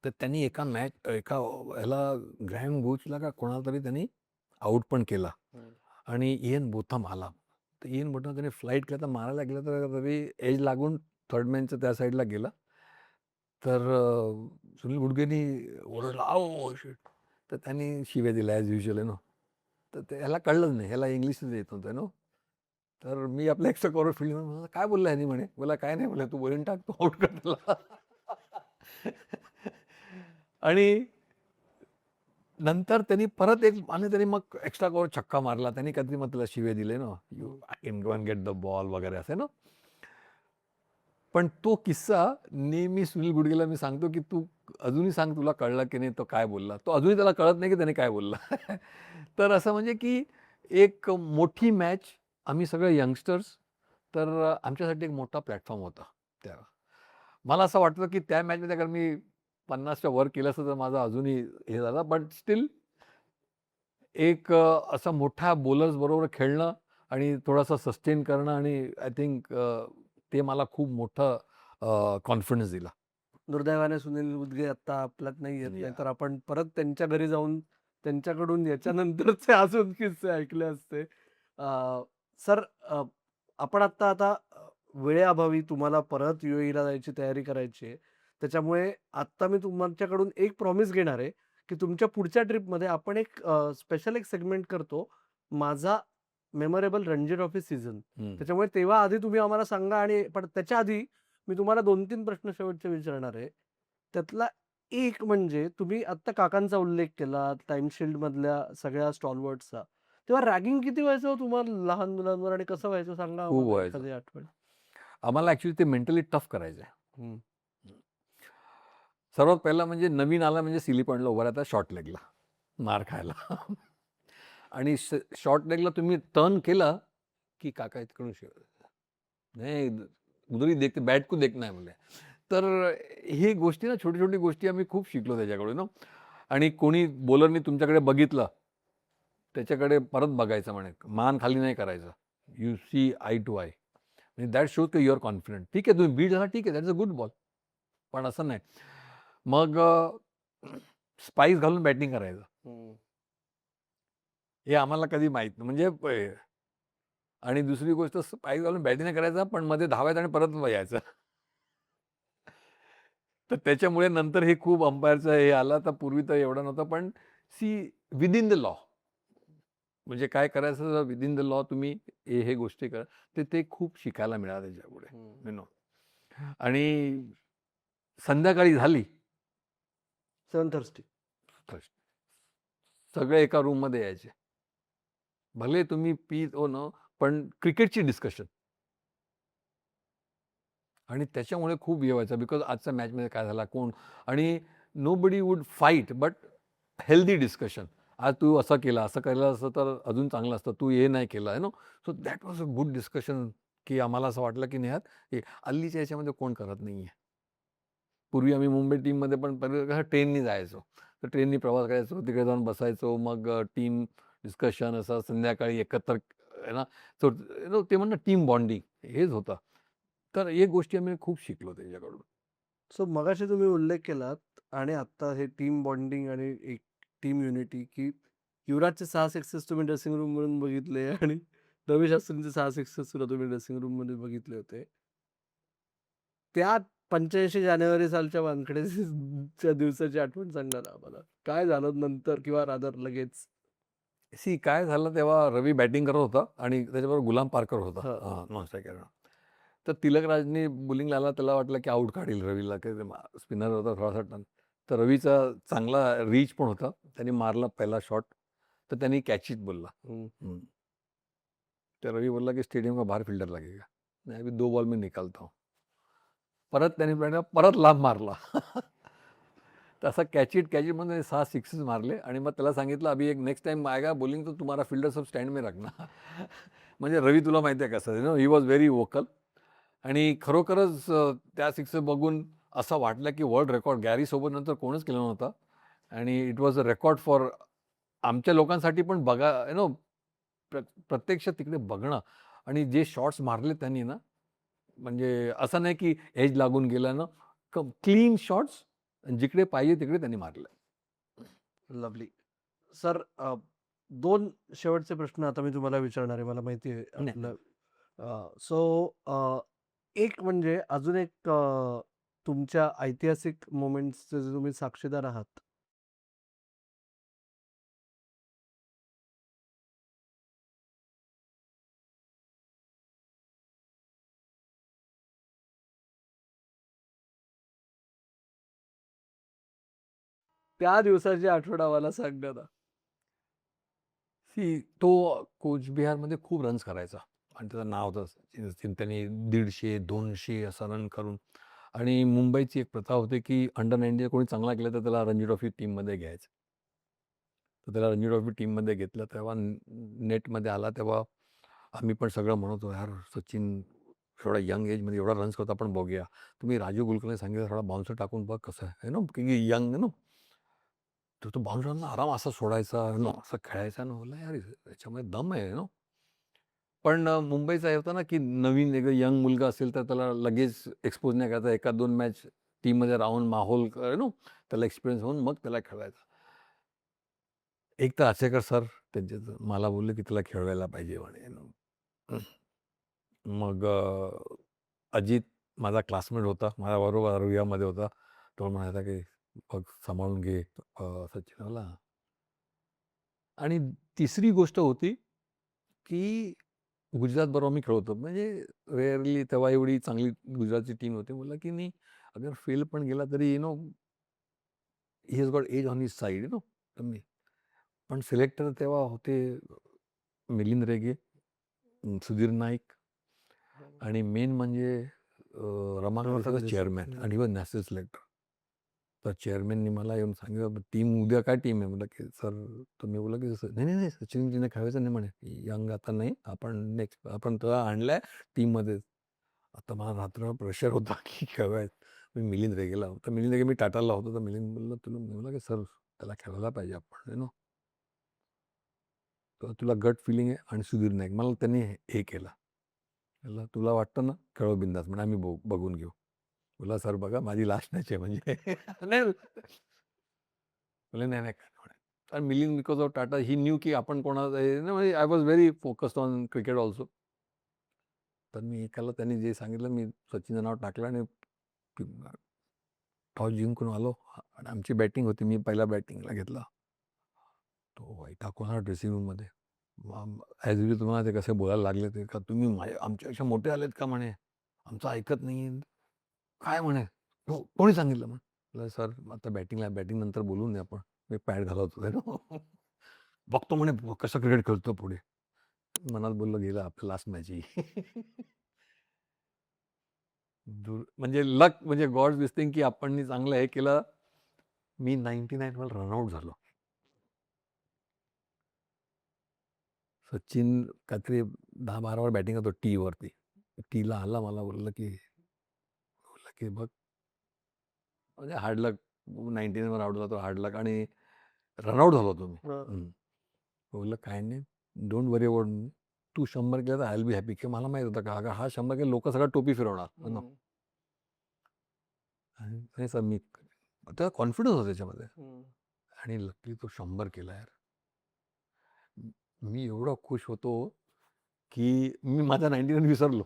तर त्यांनी एका ह्याला ग्रॅम गोचला का कोणाला तरी त्यांनी आउट पण केला आणि इयन बोथम आला. तर इयन बोथम त्याने फ्लाईट केला तर मारायला गेला तर तरी एज लागून थर्ड मॅनच्या त्या साईडला गेला. तर सुनील गुडगेनी ओरडला, "आओ शिट!" तर त्यांनी शिव्या दिल्या ॲज युजुअल तर ते ह्याला कळलंच नाही. ह्याला इंग्लिशच येत नव्हतं तर मी आपल्या एक्स्ट्रा कव्हर फील्डमध्ये म्हणलं, "काय बोलला ह्यानी?" म्हणे. बोलला, "काय नाही." बोलला, "तू बॉलिंग टाक, तू आउट कर त्याला." आणि नंतर त्यांनी परत एक आणि त्यांनी मग एक्स्ट्रा कव्हर छक्का मारला. त्यांनी काहीतरी मग त्याला शिवे दिले ना, "you I can go and get the ball" वगैरे असं ना. पण तो किस्सा नेहमी सुनील गुडगेला मी सांगतो, की "तू अजूनही सांग तुला कळलं की नाही तो काय बोलला?" तो अजूनही त्याला कळत नाही की त्याने काय बोलला. तर असं म्हणजे की एक मोठी मॅच, आम्ही सगळे यंगस्टर्स, तर आमच्यासाठी एक मोठा प्लॅटफॉर्म होता त्या. मला असं वाटतं की त्या मॅचमध्ये अगर मी 50च्या वर केलं असतं तर माझं अजूनही हे झालं. बट स्टिल एक असा मोठ्या बरोबर खेळणं आणि थोडासा सस्टेन करणं आणि आय थिंक ते मला खूप मोठं कॉन्फिडन्स दिला. दुर्दैवाने सुनील उदगे आता आपल्यात नाही येत, या. नाहीतर आपण परत त्यांच्या घरी जाऊन त्यांच्याकडून याच्यानंतरचे अजून किस्से ऐकले असते. सर, आपण आता वेळेअभावी तुम्हाला परत UAEला जायची तयारी करायची आहे. त्याच्यामुळे आत्ता मी तुमच्याकडून एक प्रॉमिस घेणार आहे, की तुमच्या पुढच्या ट्रिपमध्ये आपण एक स्पेशल एक सेगमेंट करतो. माझा मेमोरेबल रणजी ट्रॉफी सीझन. हं. त्याच्यामुळे तेव्हा आधी तुम्ही आम्हाला सांगा, आणि पण त्याच्या आधी मी तुम्हाला 2-3 प्रश्न शेवटचे विचारणार आहे. त्यातला एक म्हणजे तुम्ही आत्ता काकांचा उल्लेख केला, टाईम शील्डमधल्या सगळ्या स्टॉलवर्ड्सचा. तेव्हा रॅगिंग किती व्हायचं हो तुम्हाला लहान मुलांवर, आणि कसं व्हायचं सांगा खूप आम्हाला व्हायचं. एखादी आठवण? आम्हाला ॲक्चुअली ते मेंटली टफ करायचं आहे. हं. सर्वात पहिला म्हणजे नवीन आला म्हणजे सिली पॉइंटला उभा राहता शॉर्ट लेगला, मार खायला. आणि शॉर्ट लेगला तुम्ही टर्न केला, की काका इकडून नाही, उधर ही देखते, बैट को देखना है बोले. तर ही गोष्टी ना, छोटी-छोटी गोष्टी आम्ही खूप शिकलो त्याच्याकडून ना. आणि कोणी बॉलरनी तुमच्याकडे बघितलं, त्याच्याकडे परत बघायचं म्हणे. मान खाली नाही करायचं. You see eye to eye. म्हणजे दॅट शोज की यू आर कॉन्फिडंट. ठीक आहे, तुम्ही बीट झाला, ठीक आहे, that is a good ball. पण असं नाही. मग स्पाइस घालून बॅटिंग करायचं. हं. हे आम्हाला कधी माहीत नाही. म्हणजे आणि दुसरी गोष्ट, स्पाइस घालून बॅटिंग नाही करायचा, पण मध्ये धावायचं आणि परत यायचं. तर त्याच्यामुळे नंतर हे खूप अंपायरचं हे आलं. तर पूर्वी तर एवढं नव्हतं. पण सी विदिन द लॉ, म्हणजे काय करायचं विदिन द लॉ तुम्ही हे गोष्टी करा. ते खूप शिकायला मिळालं त्याच्यापुढे. हं. You know. आणि संध्याकाळी झाली, 7:30. तर सगळे एका रूममध्ये यायचे. भले तुम्ही पीत हो न, पण क्रिकेटची डिस्कशन. आणि त्याच्यामुळे खूप हे व्हायचं, बिकॉज आजच्या मॅचमध्ये काय झाला, कोण, आणि nobody would fight, but healthy discussion. आज तू असं केलं, असं केलं असतं तर अजून चांगलं असतं, तू हे नाही केलं आहे no. So that was a good discussion, की आम्हाला असं वाटलं की नाही यार, हे हल्लीच्या याच्यामध्ये कोण करत नाही आहे. पूर्वी आम्ही मुंबई टीममध्ये पण पहिले कसं ट्रेननी जायचो. तर ट्रेननी प्रवास करायचो, तिकडे जाऊन बसायचो, मग टीम डिस्कशन असं संध्याकाळी एकत्र आहे ना. सो ते म्हणणं टीम बॉन्डिंग हेच होतं. तर एक गोष्टी आम्ही खूप शिकलो त्याच्याकडून. सो मगाशी तुम्ही उल्लेख केलात, आणि आता हे टीम बॉन्डिंग आणि एक टीम युनिटी, की युवराजचे 6 सिक्सेस तुम्ही ड्रेसिंग रूम म्हणून बघितले, आणि रवी शास्त्रींचे 6 सिक्सेस सुद्धा तुम्ही ड्रेसिंग रूम मध्ये बघितले होते. त्या 85 जानेवारी सालच्या वानखेडेच्या दिवसाची आठवण सांगा ना आम्हाला. काय झालं नंतर, किंवा रादर लगेच? काय झालं तेव्हा, रवी बॅटिंग करत होता आणि त्याच्याबरोबर गुलाम पारकर होता हां. Non striker. तर तिलकराजनी बॉलिंगला आला, त्याला वाटलं की आउट काढील रवीला, की स्पिनर होता थोडासा टन. तर रवीचा चांगला रीच पण होता, त्यांनी मारला पहिला शॉट, तर त्यांनी कॅच इट बोलला. हं. तर रवी बोलला की स्टेडियम का बाहर फील्डर लगेगा, नाही अभी 2 बॉल में निकालता हूँ. परत त्यांनी परत लांब मारला. तसा कॅच इट म्हणून 6 सिक्सेस मारले. आणि मग त्याला सांगितलं, अभी एक नेक्स्ट टाइम आएगा बॉलिंग, तो तुम्हारा फील्डर सब स्टँड में रखना. म्हणजे रवी तुला माहिती आहे कसं, no he was very vocal. आणि खरोखरच त्या सिक्स बघून असं वाटलं की वर्ल्ड रेकॉर्ड गॅरीसोबत नंतर कोणच केलं नव्हतं. आणि it was a record for आमच्या लोकांसाठी पण बघा, नो, प्रत्यक्ष तिकडे बघणं. आणि जे शॉट्स मारले त्यांनी ना, म्हणजे असं नाही की एज लागून गेलं ना, क्लीन शॉट्स जिकडे पाहिजे तिकडे त्यांनी मारलं. लवली. सर, 2 शेवटचे प्रश्न आता मी तुम्हाला विचारणार आहे. मला माहिती आहे नाही, आपलं. सो एक म्हणजे अजून एक, तुमच्या ऐतिहासिक मोमेंट्सचे जे तुम्ही साक्षीदार आहात. त्या दिवसाची आठवण आम्हाला सांगा ना. तो कोचबिहारमध्ये खूप रन्स करायचा आणि त्याचं नाव होतं सचिन. सचिन त्याने 150-200 असा रन करून. आणि मुंबईची एक प्रथा होती की अंडर 19 कोणी चांगला केला तर त्याला रणजी ट्रॉफी टीममध्ये घ्यायचं. तर त्याला रणजी ट्रॉफी टीममध्ये घेतलं. तेव्हा नेटमध्ये आला तेव्हा आम्ही पण सगळं म्हणत होतो, यार सचिन एवढा यंग एजमध्ये एवढा रन्स करतो, आपण बघूया. तुम्ही राजीव गुलकरने सांगितलं थोडा बाउन्सर टाकून बघ कसं आहे नो, की यंग नो. तर तो बाउन्सरला आराम असा सोडायचा नो, असं खेळायचा ना. बोलला यार याच्यामध्ये दम आहे नो. पण मुंबईचं हे होतं ना, की नवीन एक यंग मुलगा असेल तर त्याला लगेच एक्सपोज नाही करायचा. 1-2 मॅच टीममध्ये राहून माहोल नो त्याला एक्सपिरियन्स होऊन मग त्याला खेळवायचा. एक तर आचेकर सर त्यांचे मला बोलले, की त्याला खेळवायला पाहिजे म्हणे. मग अजित माझा क्लासमेट होता, माझ्याबरोबर 11वी होता. तो म्हणायचा, की बघ सांभाळून घे सचिनला. आणि तिसरी गोष्ट होती, की गुजरातबरोबर मी खेळत होतो. म्हणजे रेअरली तेव्हा एवढी चांगली गुजरातची टीम होती. बोलला, की नाही अगर फेल पण गेला तरी he has got edge on his side कमी. पण सिलेक्टर तेव्हा होते मिलिंद रेगे, सुधीर नाईक आणि मेन म्हणजे रमाकांत चेअरमॅन आणि ही वॉज नॅशनल सिलेक्टर. तर चेअरमॅननी मला येऊन सांगितलं, टीम उद्या काय टीम आहे? म्हटलं, की सर तर मी बोलला, की नाही नाही नाही सचिनजीने खेळायचं नाही म्हणे, यंग आता नाही, आपण नेक्स्ट आपण तर आणलाय टीममध्येच. आता मला रात्र प्रेशर होता की खेळवायचं. मी मिलिंद रेगेला होता. मिलिंद रेगे मी टाटाला होतो. तर मिलिंद बोलला, तुला मी बोलला, की सर त्याला खेळवायला पाहिजे आपण तर तुला गट फिलिंग आहे. आणि सुधीर नाईक मला त्यांनी हे केलं. म्हणलं तुला वाटतं ना खेळो बिंदास म्हणजे आम्ही बघून घेऊ. बोला सर बघा माझी लास्ट मॅच आहे म्हणजे नाही बोलले नाही नाही काय म्हणे. आणि Milind because of Tata he new की आपण कोणाचं म्हणजे I was very focused on cricket also. तर मी एकाला त्यांनी जे सांगितलं मी सचिनचं नाव टाकलं आणि टॉस जिंकून आलो आणि आमची बॅटिंग होती. मी पहिला बॅटिंगला घेतला. तो वैतागून आला ड्रेसिंग रूममध्ये. ॲज युजल तुम्हाला ते कसे बोलायला लागले ते का तुम्ही आमच्यापेक्षा मोठे आलेत का म्हणे, आमचं ऐकत नाही काय म्हणे, कोणी सांगितलं म्हणे. सर आता बॅटिंग नंतर बोलू नये आपण. मी पॅड घालवतो आहे बघतो म्हणे कसं क्रिकेट खेळतो पुढे. मनात बोललं गेलं आपलं लास्ट मॅच ही. म्हणजे लक म्हणजे गॉड दिस थिंग की आपण चांगलं हे केलं. मी 99 वर रनआउट झालो. सचिन काहीतरी 10-12 वर बॅटिंग होतो टीवरती. टीला आला मला बोलला की बघ म्हणजे हार्ड लक 99 वर आउट होतो हार्ड लक आणि रनआउट झालो होतो मी. बोललं काय नाही डोंट वरी अबाउट मी. तू 100 केलं तर आय विल बी हॅपी. की मला माहित होतं का अगर हा 100 केला लोक सगळं टोपी फिरवणार. आणि सर मी तेव्हा कॉन्फिडन्स होता त्याच्यामध्ये. आणि लकली तो 100 केला यार. मी एवढा खुश होतो की मी माझा 99 विसरलो.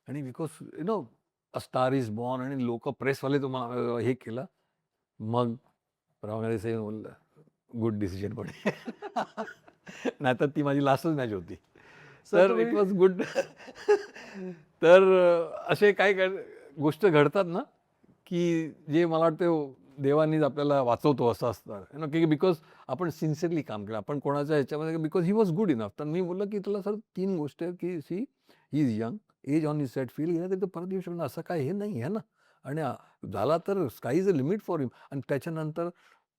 आणि because a star is born आणि लोक प्रेसवाले तुम्हाला हे केलं. मग रावगाडे बोललं गुड डिसिजन म्हणे. नाहीतर ती माझी लास्टच मॅच होती. तर इट वॉज गुड. तर असे काही गोष्ट घडतात ना की जे मला वाटतं देवानीच आपल्याला वाचवतो असं असतं की बिकॉज आपण सिन्सिअरली काम केलं आपण कोणाच्या ह्याच्यामध्ये because he was good enough. तर मी बोललो की तुला सर 3 गोष्ट आहे की see he is young age on is set feel गेला तरी तो परत येऊ शकणार असं काय हे नाही आहे ना. आणि झाला तर sky is a limit for him. आणि त्याच्यानंतर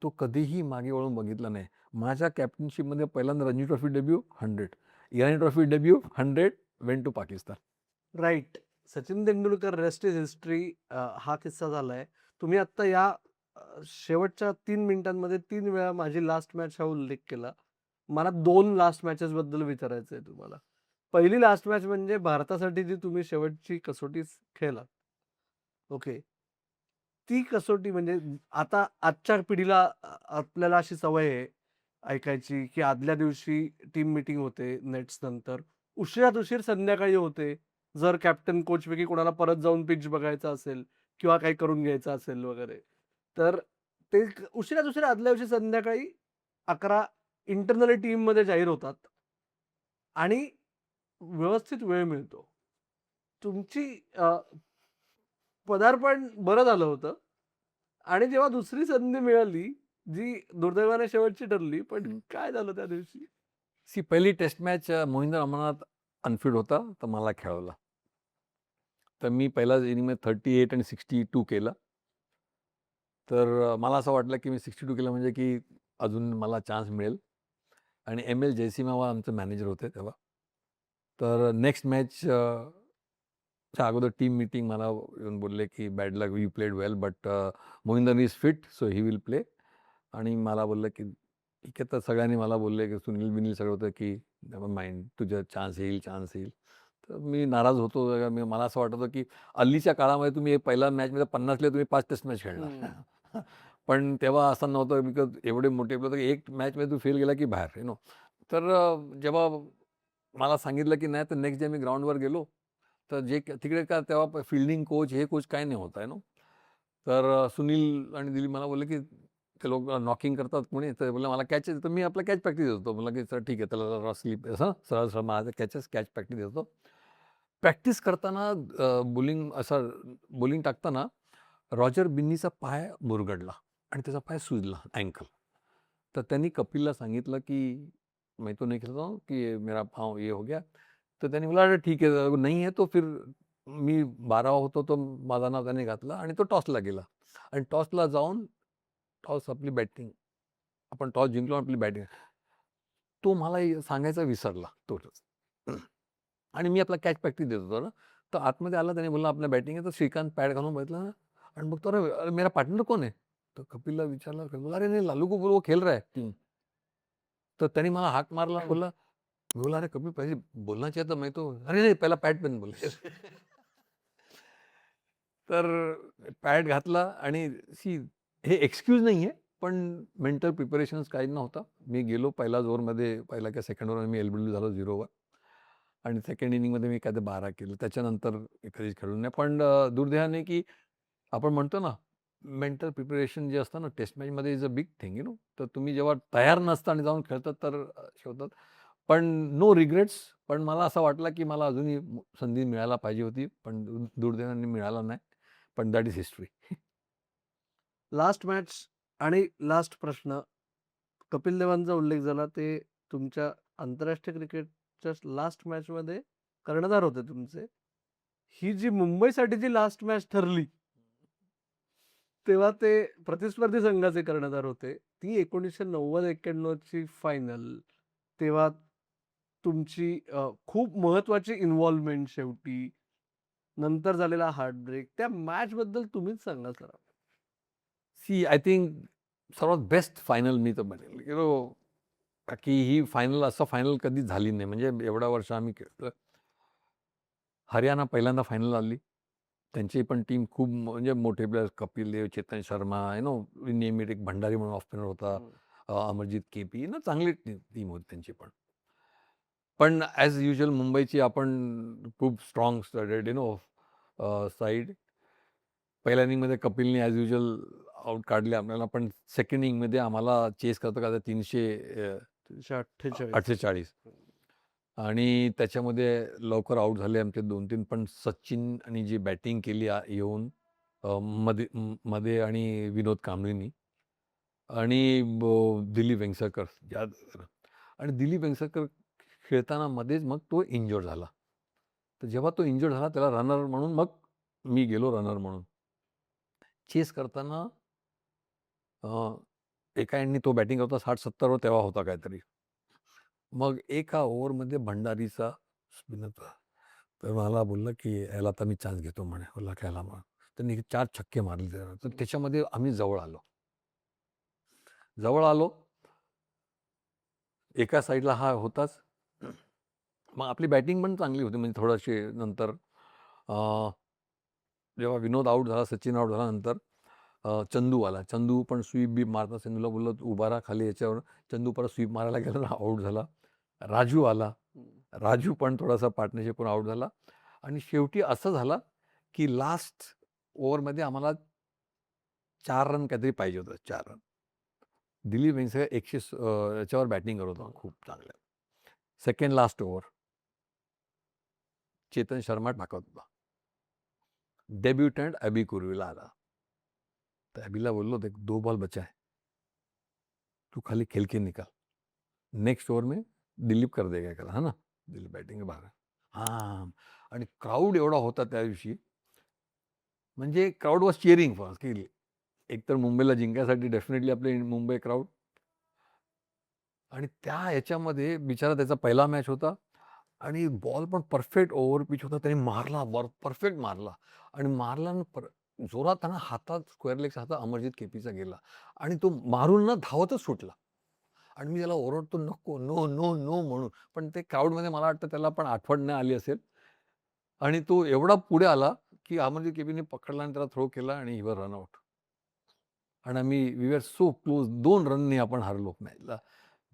तो कधीही मागे वळून बघितला नाही. माझ्या कॅप्टनशिपमध्ये पहिल्यांदा Ranji trophy debut 100, Irani trophy debut 100 went to Pakistan. Right. Sachin Tendulkar rest is history हा किस्सा झालाय. तुम्ही आता या शेवटच्या 3 मिनिटांमध्ये 3 वेळा माझी लास्ट मॅच हा उल्लेख केला. मला 2 लास्ट मॅचेस बद्दल विचारायचं आहे तुम्हाला. पहिली लास्ट मॅच म्हणजे भारतासाठी जी तुम्ही शेवटची कसोटी खेळलात. ओके. ती कसोटी म्हणजे आता आजच्या पिढीला आपल्याला अशी सवय आहे ऐकायची, की आदल्या दिवशी टीम मीटिंग होते नेट्स नंतर. उशिरात उशीर संध्याकाळी होते. जर कॅप्टन कोचपैकी कोणाला परत जाऊन पिच बघायचं असेल किंवा काही करून घ्यायचं असेल वगैरे. तर ते उशिरात उशीर आदल्या दिवशी संध्याकाळी 11 इंटरनली टीममध्ये जाहीर होतात आणि व्यवस्थित वेळ मिळतो. तुमची पदार्पण बरं झालं होतं आणि जेव्हा दुसरी संधी मिळाली, जी दुर्दैवाने शेवटची ठरली, पण हं. काय झालं त्या दिवशी? पहिली test match Mohinder Amarnath unfit होता, तर मला खेळवला. तर मी पहिल्याच इनिंगमध्ये 38 आणि 62 केलं. तर मला असं वाटलं, की मी 62 केलं म्हणजे की अजून मला चान्स मिळेल आणि एम-एल जयसिम्हा आमचे मॅनेजर होते तेव्हा. तर नेक्स्ट मॅच च्या अगोदर टीम मीटिंग मला येऊन बोलले, की "bad luck, you played well, but Mohinder is fit, so he will play." आणि मला बोललं, की ठीक आहे. तर सगळ्यांनी मला बोलले, की सुनील-बिनील सगळं होतं, की नेव्हर माइंड, तुझा चान्स येईल, चान्स येईल. तर मी नाराज होतो. मला असं वाटत होतं, की अलीच्या काळामध्ये तुम्ही पहिल्या मॅचमध्ये 50ला तुम्ही 5 टेस्ट मॅच खेळणार. हं. पण तेव्हा असं नव्हतं, बिकॉज एवढे मोठे प्लेयर होते, की एक मॅचमध्ये तू फेल गेला, की बाहेर, तर जेव्हा मला सांगितलं, की नाही, तर नेक्स्ट डे मी ग्राउंडवर गेलो. तर तिकडे का तेव्हा फील्डिंग कोच, हे कोच काही नाही होता तर सुनील आणि दिलीप मला बोलले, की ते लोक नॉकिंग करतात कोणी, तर बोलले मला कॅच, तर मी आपला कॅच प्रॅक्टिस देत होतो. म्हणलं, की सर ठीक आहे, त्याला जरा स्लिप असं सरळ सरळ माझं कॅच प्रॅक्टिस देत होतो. प्रॅक्टिस करताना बॉलिंग टाकताना रॉजर बिन्नीचा पाय मुरगळला आणि त्याचा पाय सुजला, अँकल. तर त्यांनी कपिलला सांगितलं, की "मैं तो नहीं खेलता हूँ, कि मेरा पाँव ये हो गया." तर त्यांनी बोलला, "अरे ठीक है, नहीं है तो फिर." मी 12वा होतो, तो माझं नाव त्याने घातलं आणि तो टॉसला गेला आणि टॉसला जाऊन आपली बॅटिंग, आपण टॉस जिंकलो, आपली बॅटिंग. तो मला सांगायचा विसरला तोच. आणि मी आपला कॅच प्रॅक्टिस देत होतो ना, तर आतमध्ये आला, त्याने बोलला आपल्या बॅटिंग आहे, तर श्रीकांत पॅड घालून बघितला ना आणि मग तो, "अरे अरे, मेरा पार्टनर कौन है?" तर कपिलला विचारलं, बोला, "अरे नहीं, लालू को बोलो, वो खेल रहा है." तर त्यांनी मला हाक मारला, बोलला, मी बोला, "अरे कपिल, पहले बोलना चाहिए था, मैं तो." "अरे नहीं, पहला पॅड पहन," बोले. तर पॅड घातला आणि हे एक्सक्यूज नाहीये, पण मेंटल प्रिपरेशन्स काही नव्हता. मी गेलो पहिल्याच ओव्हरमध्ये, पहिल्या किंवा सेकंड ओव्हरमध्ये मी एल्बिडब्ल्यू झालो 0वर आणि सेकंड इनिंगमध्ये मी काय ते 12 केलं. त्याच्यानंतर कधीच खेळलो नाही. पण दुर्दैवाने, की आपण म्हणतो ना, मेंटल प्रिपरेशन जे असतं ना, टेस्ट मॅचमध्ये इज अ बिग थिंग, तर तुम्ही जेव्हा तयार नसता आणि जाऊन खेळतात, तर शेवतात. पण नो रिग्रेट्स. पण मला असं वाटलं, की मला अजूनही संधी मिळायला पाहिजे होती, पण दुर्दैवाने मिळाला नाही. पण that is history. Last match आणि लास्ट प्रश्न. कपिल देवांचा उल्लेख झाला, ते तुमच्या आंतरराष्ट्रीय क्रिकेटच्या लास्ट मॅचमध्ये कर्णधार होते तुमचे. ही जी मुंबईसाठीची लास्ट मॅच ठरली, तेव्हा ते प्रतिस्पर्धी संघाचे कर्णधार होते. ती 1990-91 ची फायनल. तेव्हा तुमची खूप महत्त्वाची इन्व्हॉल्वमेंट शेवटी. नंतर झालेला हार्ट ब्रेक. त्या मॅचबद्दल तुम्हीच सांगा जरा. आय थिंक सर्वात बेस्ट फायनल मी तर म्हणेल, की ही फायनल, असं फायनल कधीच झाली नाही. म्हणजे एवढ्या वर्ष आम्ही खेळतोय. हरियाणा पहिल्यांदा फायनल आली. त्यांची पण टीम खूप म्हणजे मोठे players, Kapil Dev, Chetan Sharma, name it, एक भंडारी म्हणून ऑफ स्पिनर होता, हं. अमरजीत केपी, चांगली टीम होती त्यांची पण. पण ॲज युजुअल मुंबईची आपण खूप स्ट्रॉंग स्टडेड साईड. पहिल्या इनिंगमध्ये कपिलने ॲज युजुअल आउट काढले आपल्याला, पण सेकंड इनिंगमध्ये आम्हाला चेस करता करता 348. 348 आणि त्याच्यामध्ये लवकर आउट झाले आमचे 2-3. पण सचिन आणि जी बॅटिंग केली येऊन मध्ये आणि विनोद कांबळीनी आणि दिलीप वेंगसरकर आणि दिलीप वेंगसरकर खेळताना मध्येच मग तो इंज्युअर झाला. तर जेव्हा तो इंज्युअर झाला, त्याला रनर म्हणून मग मी गेलो रनर म्हणून. चेस करताना एका एंडनी तो बॅटिंग करता 60-70 वर तेव्हा होता काहीतरी. मग एका ओव्हरमध्ये भंडारीचा स्पिनर, तर मला बोलला, की याला आता मी चान्स घेतो म्हणे. बोलला खेळला मग. त्यांनी 4 छक्के मारले त्याला. तर त्याच्यामध्ये आम्ही जवळ आलो. जवळ आलो. एका साईडला हा होताच. मग आपली बॅटिंग पण चांगली होती, म्हणजे थोडीशी नंतर जेव्हा विनोद आउट झाला, सचिन आउट झाल्यानंतर चंदू आला. चंदू पण स्वीप बीप मारता, चंदूला बोललो, "तू उभा राहा खाली याच्यावर." चंदू परत स्वीप मारायला गेला, आउट झाला. राजू आला. हं. राजू पण थोडासा पार्टनरशिप करून आउट झाला आणि शेवटी असं झालं, की लास्ट ओव्हरमध्ये आम्हाला 4 रन काहीतरी पाहिजे होतं, 4 रन. दिलीप वेंगसरकर याच्यावर बॅटिंग करत होता खूप चांगल्या. Second last over, Chetan Sharma टाकत होता. डेब्युटंट अबी कुर्विला आला. तर अभिला बोललो, "देख 2 बॉल बचा है. तू खाली खेल के निकाल. नेक्स्ट ओव्हर में दिलीप कर देगा एकाला, है ना? दिलीप बॅटिंग बाहेर." हां. आणि क्राउड एवढा होता त्या दिवशी, म्हणजे क्राउड वॉज चिअरिंग फॉर की एकतर मुंबईला जिंकायसाठी डेफिनेटली आपले मुंबई क्राउड आणि त्या ह्याच्यामध्ये बिचारा त्याचा पहिला मॅच होता आणि बॉल पण परफेक्ट ओव्हर पिच होता. त्याने मारला, परफेक्ट मारला आणि मारला आणि जोरात त्यानं हातात स्क्वेअर लेग्स हातात अमरजित केपीचा गेला आणि तो मारून ना धावतच सुटला आणि मी त्याला ओरडतो, "नको, नो, नो, नो" म्हणून. पण ते क्राउडमध्ये मला वाटतं त्याला पण आठवण नाही आली असेल आणि तो एवढा पुढे आला, की अमरजित केपीने पकडला आणि त्याला थ्रो केला आणि ही वर रन आउट. आणि वी आर सो क्लोज 2 रननी आपण हारलो मॅचला.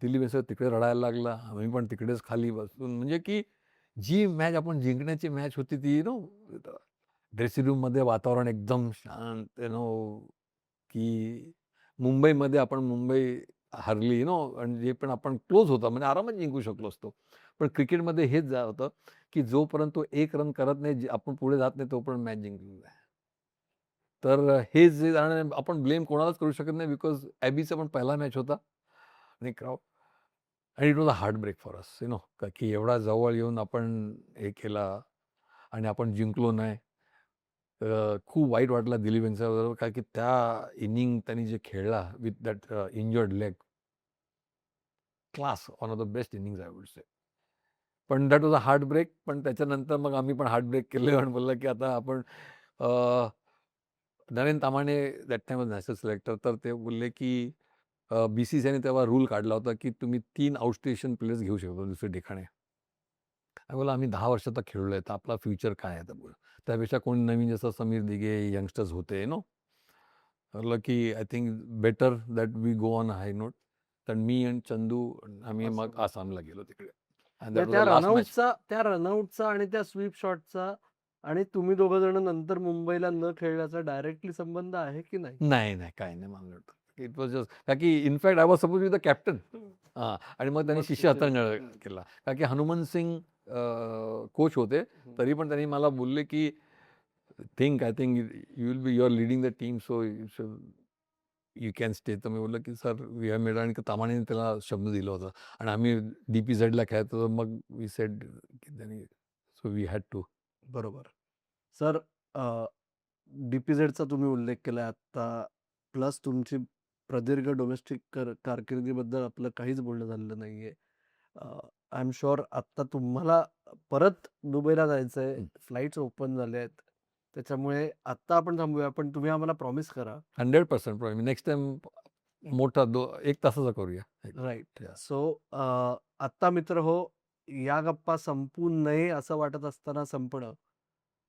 दिलीप सर तिकडे रडायला लागला. आम्ही पण तिकडेच खाली बसून म्हणजे की जी मॅच आपण जिंकण्याची मॅच होती ती ड्रेसिंग रूममध्ये वातावरण एकदम शांत की मुंबईमध्ये आपण मुंबई हारली आणि जे पण आपण क्लोज होता म्हणजे आरामात जिंकू शकलो असतो. पण क्रिकेटमध्ये हेच होतं, की जोपर्यंत तो 1 रन करत नाही, आपण पुढे जात नाही तोपर्यंत मॅच जिंकलेली नाही. तर हे जे आणि आपण ब्लेम कोणालाच करू शकत नाही बिकॉज ॲबीचा पण पहिला मॅच होता आणि आणि it was a heartbreak for us का की एवढा जवळ येऊन आपण हे केला आणि आपण जिंकलो नाही. खूप वाईट वाटलं दिलीप यांच्याबरोबर कारण की त्या इनिंग त्यांनी जे खेळला with that injured leg class one of the best innings I would say. पण that was a heartbreak. पण त्याच्यानंतर मग आम्ही पण हार्ट ब्रेक केले आणि बोललं की आता आपण Narendra Tamane that time was national selector तर ते बोलले की BCCIने तेव्हा रूल काढला होता की तुम्ही 3 आउटस्टेशन प्लेयर्स घेऊ शकता दुसऱ्या ठिकाणी. मी बोलला आम्ही 10 वर्ष आता खेळलोय तर आपला फ्युचर काय आहे? तर त्यापेक्षा कोणी नवीन जसं समीर दिघे यंगस्टर्स होते म्हटलं की I think better that we go on high note. तर मी आणि चंदू आम्ही मग आसामला गेलो तिकडे. अँड दॅट म्हणजे वॉज द लास्ट मॅच. त्या रनआउटचा आणि त्या स्वीप शॉटचा आणि तुम्ही दोघं जण नंतर मुंबईला न खेळण्याचा डायरेक्टली संबंध आहे की नाही? नाही, नाही. काही नाही मला वाटतं. इट वॉज जस्ट का की in fact I was suppose with the captain. हां. आणि मग त्यांनी मग शिष्य शिष्य हाताळणं केला. कारण की हनुमंत सिंग कोच होते. तरी पण त्यांनी मला बोलले की I think you are leading the team so you can stay. तर मी बोललो की सर वी हॅव मेड आणि तामाने त्याला शब्द दिला होता आणि आम्ही DPZला खेळायचो तर मग वी सेड की त्यांनी सो वी हॅड टू. बरोबर. सर DPZचा तुम्ही उल्लेख केला आता प्लस तुमची प्रदीर्घ डोमेस्टिक कारकिर्दीबद्दल आपलं काहीच बोलणं झालेलं नाहीये. आय एम शुअर आत्ता तुम्हाला परत दुबईला जायचंय. फ्लाइट्स ओपन झाल्या आहेत. त्याच्यामुळे आत्ता आपण थांबूया. पण तुम्ही आम्हाला प्रॉमिस करा 100% प्रॉमिस. नेक्स्ट टाईम मोठा 1 तासाचा करूया. राइट. या. सो आत्ता मित्र हो, या गप्पा संपू नये असं वाटत असताना संपणं,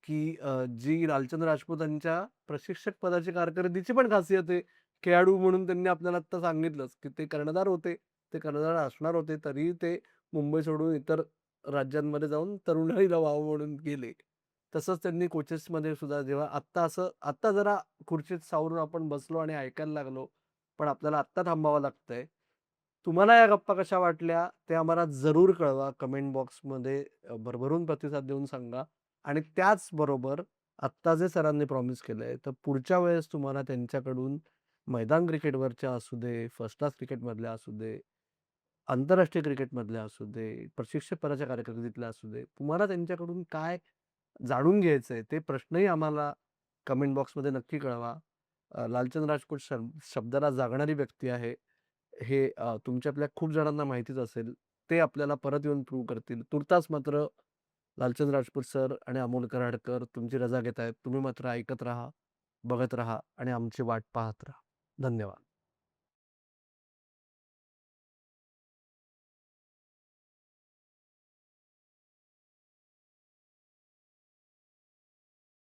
की जी लालचंद राजपूतांच्या प्रशिक्षक पदाची कारकिर्दीची पण खासियत आहे. खेळाडू म्हणून त्यांनी आपल्याला आत्ता सांगितलंच, की ते कर्णधार होते. ते कर्णधार असणार होते. तरीही ते मुंबई सोडून इतर राज्यांमध्ये जाऊन तरुणाईला वाव म्हणून गेले. तसंच त्यांनी कोचेसमध्ये सुद्धा जेव्हा आत्ता जरा खुर्चीत सावरून आपण बसलो आणि ऐकायला लागलो. पण आपल्याला आत्ता थांबावं लागतंय. तुम्हाला या गप्पा कशा वाटल्या ते आम्हाला जरूर कळवा. कमेंट बॉक्समध्ये भरभरून प्रतिसाद देऊन सांगा. आणि त्याचबरोबर आत्ता जे सरांनी प्रॉमिस केलंय, तर पुढच्या वेळेस तुम्हाला त्यांच्याकडून मैदान क्रिकेटवरच्या असू दे, फर्स्ट क्लास क्रिकेटमधल्या असू दे, आंतरराष्ट्रीय क्रिकेटमधल्या असू दे, प्रशिक्षकपदाच्या कारकिर्दीतल्या असू दे, तुम्हाला त्यांच्याकडून काय जाणून घ्यायचंय ते प्रश्नही आम्हाला कमेंट बॉक्समध्ये नक्की कळवा. लालचंद राजपूत शब्दाला जागणारी व्यक्ती आहे. हे तुमच्यातल्या खूप जणांना माहितीच असेल. ते आपल्याला परत येऊन प्रूव्ह करतील. तूर्तास मात्र लालचंद राजपूत सर आणि अमोल कराडकर तुमची रजा घेत आहेत. तुम्ही मात्र ऐकत राहा, बघत राहा आणि आमची वाट पाहत राहा. धन्यवाद.